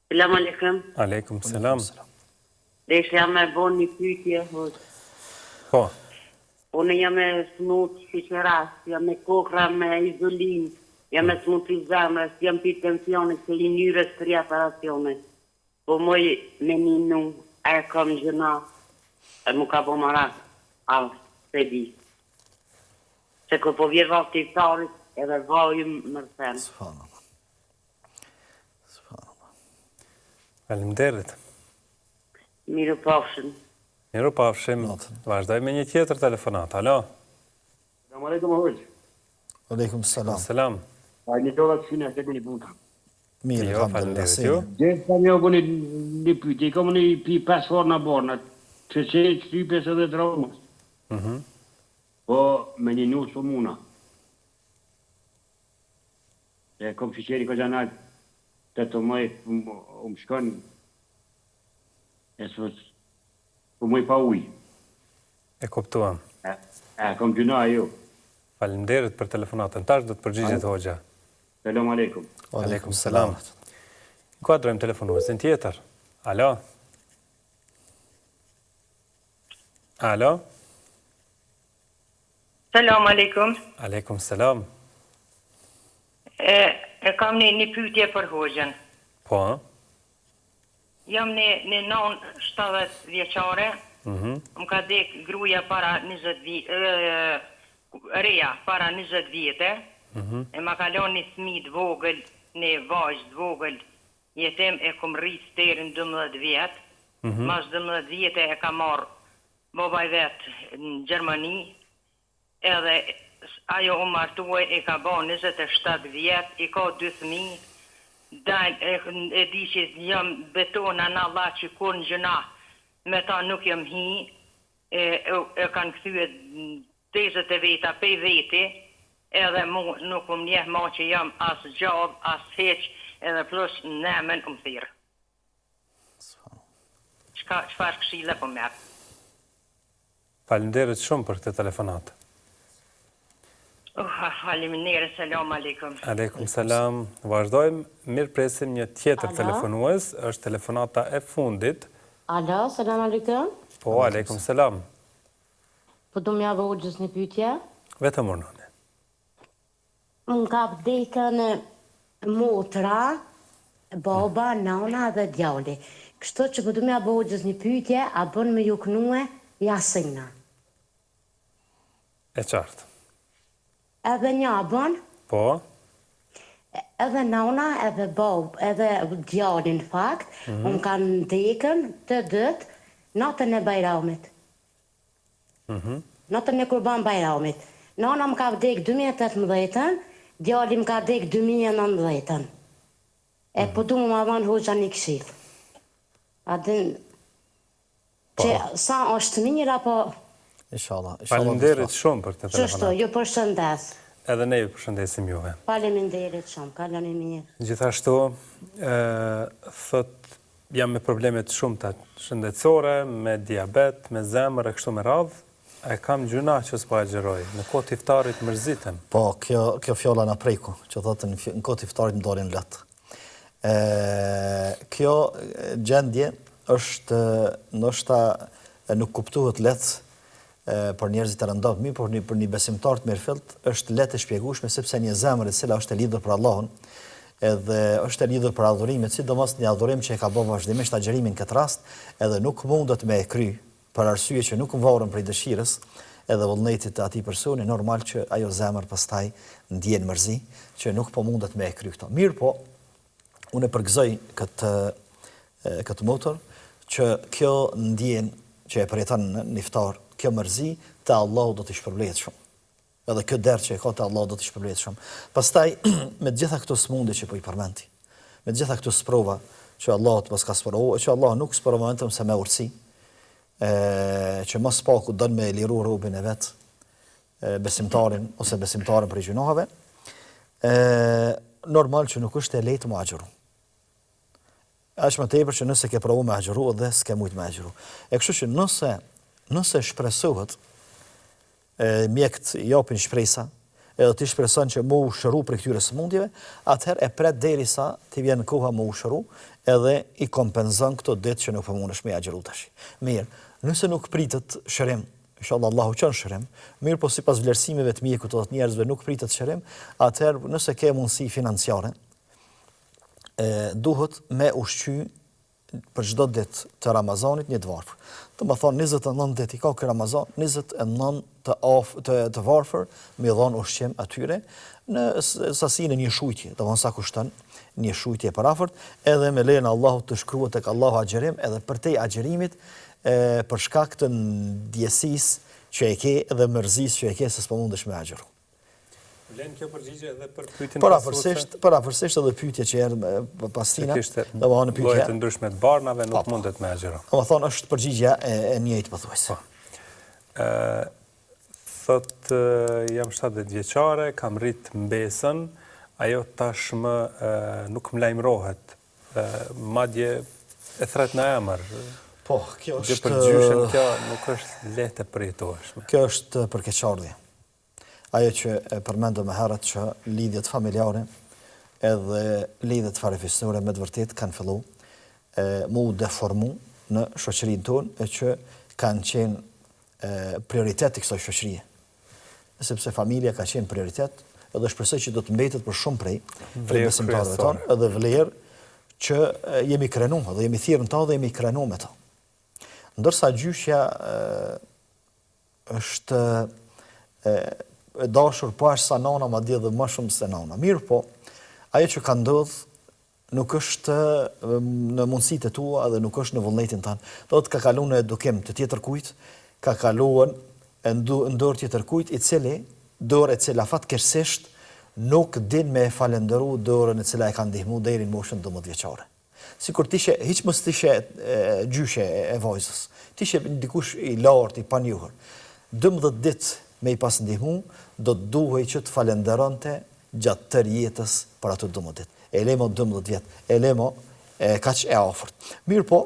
Selam aleikum.
Aleikum, selam.
Desha me bo një pyetje.
Po?
Unë jam e smut shiqeras, jam e kokra me izolin, jam e smut i zemrës, jam për tensionit të linjyrës për operacionit. Po moj me ninu, e kam gjëna, e mu ka bo marat, alë, se di. Se ku po vjen vakti iftarit, edhe vajim mërsen.
Faleminderit.
Miru pafshim.
Miru pafshim. Vazhdoj me një tjetër telefonat. Alo?
Salam aleikum hoq.
Aleikum salam.
Selam.
A një dola të shine, këtë një punë.
Mirë, alhamdulillah.
Gjithë të një bëni një pyte, i kom një pi 5 farë në barnat, që shtypes edhe traumës. Po, me një nusë për muna. E kom shqeri ko gjanat, të të mëj, më shkon, e së për mëj pa uj.
E kuptuam.
Kom gjuna jo.
Faleminderit për telefonatën. Tash do të përgjigjet hoxha.
Selam aleikum.
Aleikum selam. Kuadrojmë telefonuesin tjetër. Alo? Alo?
Selam aleikum.
Aleikum selam.
E kam një pyetje për hoxhën.
Po?
Jam një non 70 vjeqare, më ka dek gruja para 20 vjetë, reja para 20 vjetë, e ma kalon një smit vogël, një vajzë vogël, jetem e kom rritë terin 12 vjetë, mas 12 vjetë e ka marë babaj vetë në Gjermani, edhe ajo u martue e ka ba 27 vjetë, i ka 2 fëmijë, e di që jam betona në Allah që kur në gjëna me ta nuk jam hi, e kanë këthyë tezët e veta, pej veti, edhe mu nuk më njeh ma që jam as gjavë, as heq, edhe plus nemen më thirë. Qëfar këshile po merë?
Faleminderit shumë për këtë telefonat.
Faleminderit, selam aleikum.
Aleikum selam. Vazhdojmë, mirë presim një tjetër telefonues, është telefonata e fundit.
Alo, selam aleikum.
Po, aleikum selam.
Po du m'ja bëhu gjës një pytje?
Vetëm urnone.
Më ka vdekën motra, baba, nana dhe djalli. Kështu që po du m'ja bëhu gjës një pytje, a bën me ju knue jasina.
E qartë.
Edhe një bën,
Po?
edhe nana, edhe bab, edhe djallin fakt, unë kanë ndekën të dëtë, natën e Bajramit. Natën e Kurban Bajramit. Nana më ka vdek 2018, djalli më ka vdek 2019. E po du më banë hoxha një këshit. A din, që sa është mirë, apo...
Inshallah.
Faleminderit shumë për këtë telefonat.
Qështu, ju përshëndes.
Edhe ne ju përshëndesim juve.
Faleminderit shumë, kaloni mirë.
Gjithashtu, thot, jam me problemet shumë të shëndetësore, me diabet, me zemër e kështu me radhë, e kam gjuna që s'po agjeroj. Në kohë iftarit mërzitem.
Po, kjo fjolla në prejku, që thotë në kohë iftarit më dorin lëtë. Kjo gjendje është ndoshta nuk kuptuhet letë për njerëzit e rëndom, por për një besimtar të mirëfillt është lehtë e shpjegueshme sepse një zemër e cila është e lidhur për Allahun, edhe është e lidhur për adhurimet, sidomos një adhurim që e ka bërë vazhdimisht agjerimin këtë rast, edhe nuk mundet me e kry, për arsye që nuk varën prej dëshirës edhe vullnetit të atij personi, normal që ajo zemër pastaj ndjen mërzi, që nuk po mundet me e kry këto. Mirë po, unë e përgëzoj këtë motor, që kjo ndjen që e përjeton në iftar, kjo mërzi të Allahu do t'i shpërblet shumë. Edhe kjo derë që e ka të Allahu do t'i shpërblet shumë. Pastaj, me gjitha këto smundi që po i përmenti, me gjitha këto sprova që Allahu të paska sprovë, që Allahu nuk sprovë vetëm se me urtësi, që mos paku don me liru robin e vet, besimtarin ose besimtarin për gjunaheve, normal që nuk është e lehtë me agjëru. Është më tepër që nëse ke provu me agjëru dhe s'ke mujt me agjëru. E kështu që nëse shpresohet, mjekët japin shpresa, edhe ti shpreson që mu shëru për këtyre sëmundjeve, atëherë e pret derisa ti vjen koha mu shëru, edhe i kompenzon këto ditë që nuk po mundesh me agjëru tash. Mirë, nëse nuk pritet shërim, inshallah Allahu çon shërim, mirë po sipas vlerësimeve të mjekut të njerëzve nuk pritet shërim, atëherë nëse ke mundësi financiare, duhet me ushqy për çdo ditë të Ramazanit një të varfër. Të më thonë 29 ditë i ka ky Ramazan, 29 të varfër me dhon ushqim atyre në sasinë një shujtje, domthon sa kushton një shujtje për afërt, edhe me lejen e Allahut të shkruhet tek Allahu agjerim, edhe për te agjerimit për shkak të ndjesisë që e ke dhe mërzisë që e ke se s'po mundesh me agjeru.
Vlen kjo përgjigje edhe për pyetjen
Paraforsisht edhe pyetje që erdhi pas tina, domethënë pyetje
të ndryshme të barnave nuk mundet me agjero.
Domethënë është përgjigjja e njëjtë pothuajse.
Thot jam 70 vjeçare, kam rrit mbesën, ajo tashmë nuk më lajmërohet. Madje e thret në emër.
Po, kjo është
përgjyshen kjo nuk është lehtë e përjetoshme.
Kjo është përkeqardhje. Ajo që përmendëm më herët që lidhjet familjare edhe lidhjet farefisnore me të vërtet kanë fillu mu deformu në shoqërinë tonë e që kanë qenë prioritet i kësaj shoqërie. Sepse familja ka qenë prioritet edhe shpresoj që do të mbetet për shumë prej besimtarëve tonë edhe vlerë që jemi krenu dhe jemi thirrën ta dhe jemi krenu me ta. Ndërsa gjyshja është dashur pas sa nana, madje edhe më shumë se nana. Mirë po, ajo që ka ndodh nuk është në mundësitë tua dhe nuk është në vullnetin tanë. Do të ka kaluar në edukim të tjetër kujt, ka kaluar në dorë tjetër kujt, i cili dorë e cila fatkeqësisht nuk din me falendëru dorën e cila e ka ndihmu deri në moshën 12 vjeçare. Sikur tishe, hiç mos tishe gjyshe e vajzës, tishe dikush i lartë, i panjohur. 12 ditë me i pas ndihmu, do të duhej që të falenderonte gjatë tërë jetës për ato 12 ditë. E lemo 12 vjetë, e lemo kaq e afërt. Mirë po,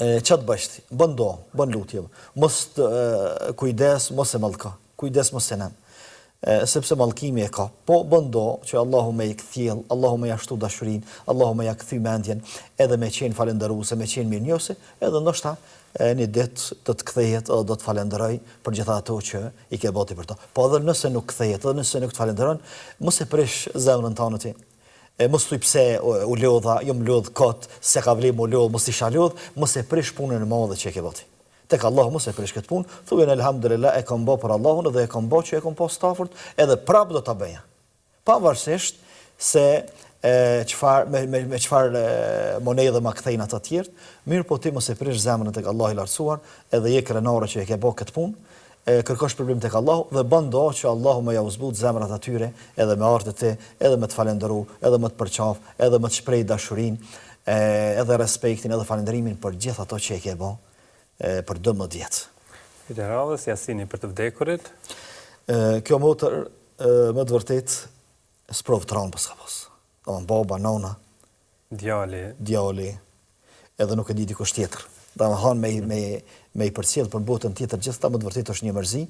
çat bashti, bën do, bën lutje, mos kujdes, mos e mallka, kujdes mos e nem. Sepse mallkimi e ka. Po bën do që Allahu me i kthjell, Allahu me jashtu dashurinë, Allahu me ja kthy mendjen, edhe me qenë falendëruese, me qenë mirënjohëse, edhe ndoshta një ditë do të kthehet edhe do të falenderoj për gjitha ato që i ke bëti për to. Po edhe nëse nuk kthehet, edhe nëse nuk të falenderon, mos e prish zemrën tënde ti. Mos thuj pse u lodha, jo më lodh kot, se ka vlerë më lodh, mos isha lodh, mos e prish punën e madhe që e ke bëti. Tek Allahu mos e prish këtë punë, thuaj elhamdulillah e kam bë për Allahun dhe e kam bë që e kam pas stafurt, edhe prap do ta bëja. Pavarësisht se me çfarë monedhe ma kthejnë ata të tjerë, mirë po ti mos e prish zemrën tek Allahu i lartësuar, edhe je krenare që e ke bë këtë punë, kërkosh problem tek Allahu dhe bën do që Allahu më ja uzbut zemrat atyre, edhe me artë të, edhe me të falendëru, edhe me të përqaf, edhe me të shpreh dashurinë, edhe respektin, edhe falenderimin për gjithë ato që e ke bë për 12 vjet.
I radhës jasini për të vdekurit.
Kjo motër më të vërtet sprov traum pas ka pas. Baba, nona, djali, edhe nuk e di dikush tjetër. Domethënë me i përcjell për botën tjetër gjithta më të vërtet është një mërzi.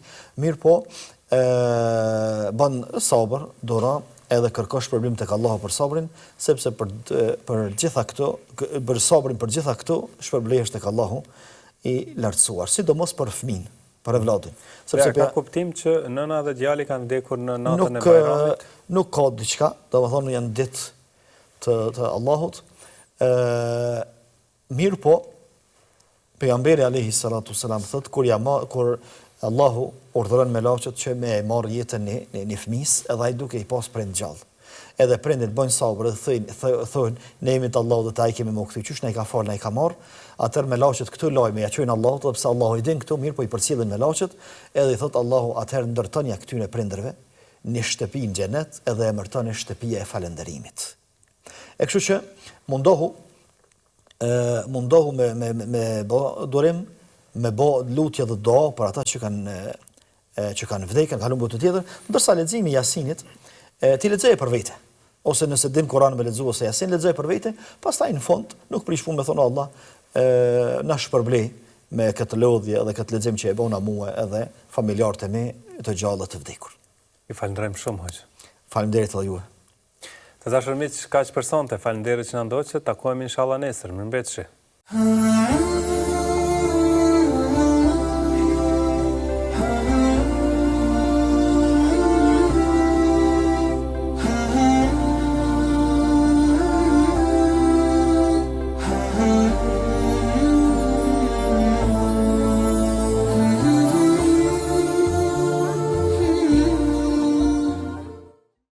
Mirë po, bën sabër, dora, edhe kërkosh problem tek Allahu për sabrin, sepse për gjitha këto, për sabrin për gjitha këto, shpërblehesh tek Allahu i lartësuar, sidomos për fëmin, për evladin.
Sepse ka kuptim që nëna dhe djali kanë vdekur në natën e Bajramit.
Nuk ka diçka, domethënë janë ditë të Allahut. Mirë po, pejgamberi alayhi salatu wasalam thotë kur Allahu urdhëron melaçet që me marr jetën në fëmis, edhe ai duke i pas prind gjallë. Edhe prindet bëjnë sabër dhe thonë ne jemi të Allahut dhe ta i kemi më kthy, qysh na i ka fal, na i ka marr. Atër melaçet këtë lajme ja quajnë Allahut, dhe pse Allahu i din këtu, mirë po i përcjellin melaçet, edhe i thotë Allahu atëherë ndërtoni ja këtyre prindërve një shtëpi në xhenet edhe e emërtoni shtëpia e falënderimit. E kështu që mundohu me durim, me bë lutje dhe dua për ata që kanë vdekur, kanë kaluar botë tjetër, ndërsa leximi i Jasinit ti lexoje për vete. Ose nëse din Kur'an me lexuar ose Jasin, lexoje për vete, pastaj në fund nuk prish punë me thonë Allah, na shpërblej me këtë lodhje dhe këtë lexim që e bëna mua edhe familjarët e mi të gjallë të vdekur.
Ju falenderojmë shumë hoq.
Faleminderit edhe juve.
Të dashur miq, kaq personte, faleminderit që na ndoqët, takohemi inshallah nesër. Mirëmbëjtje.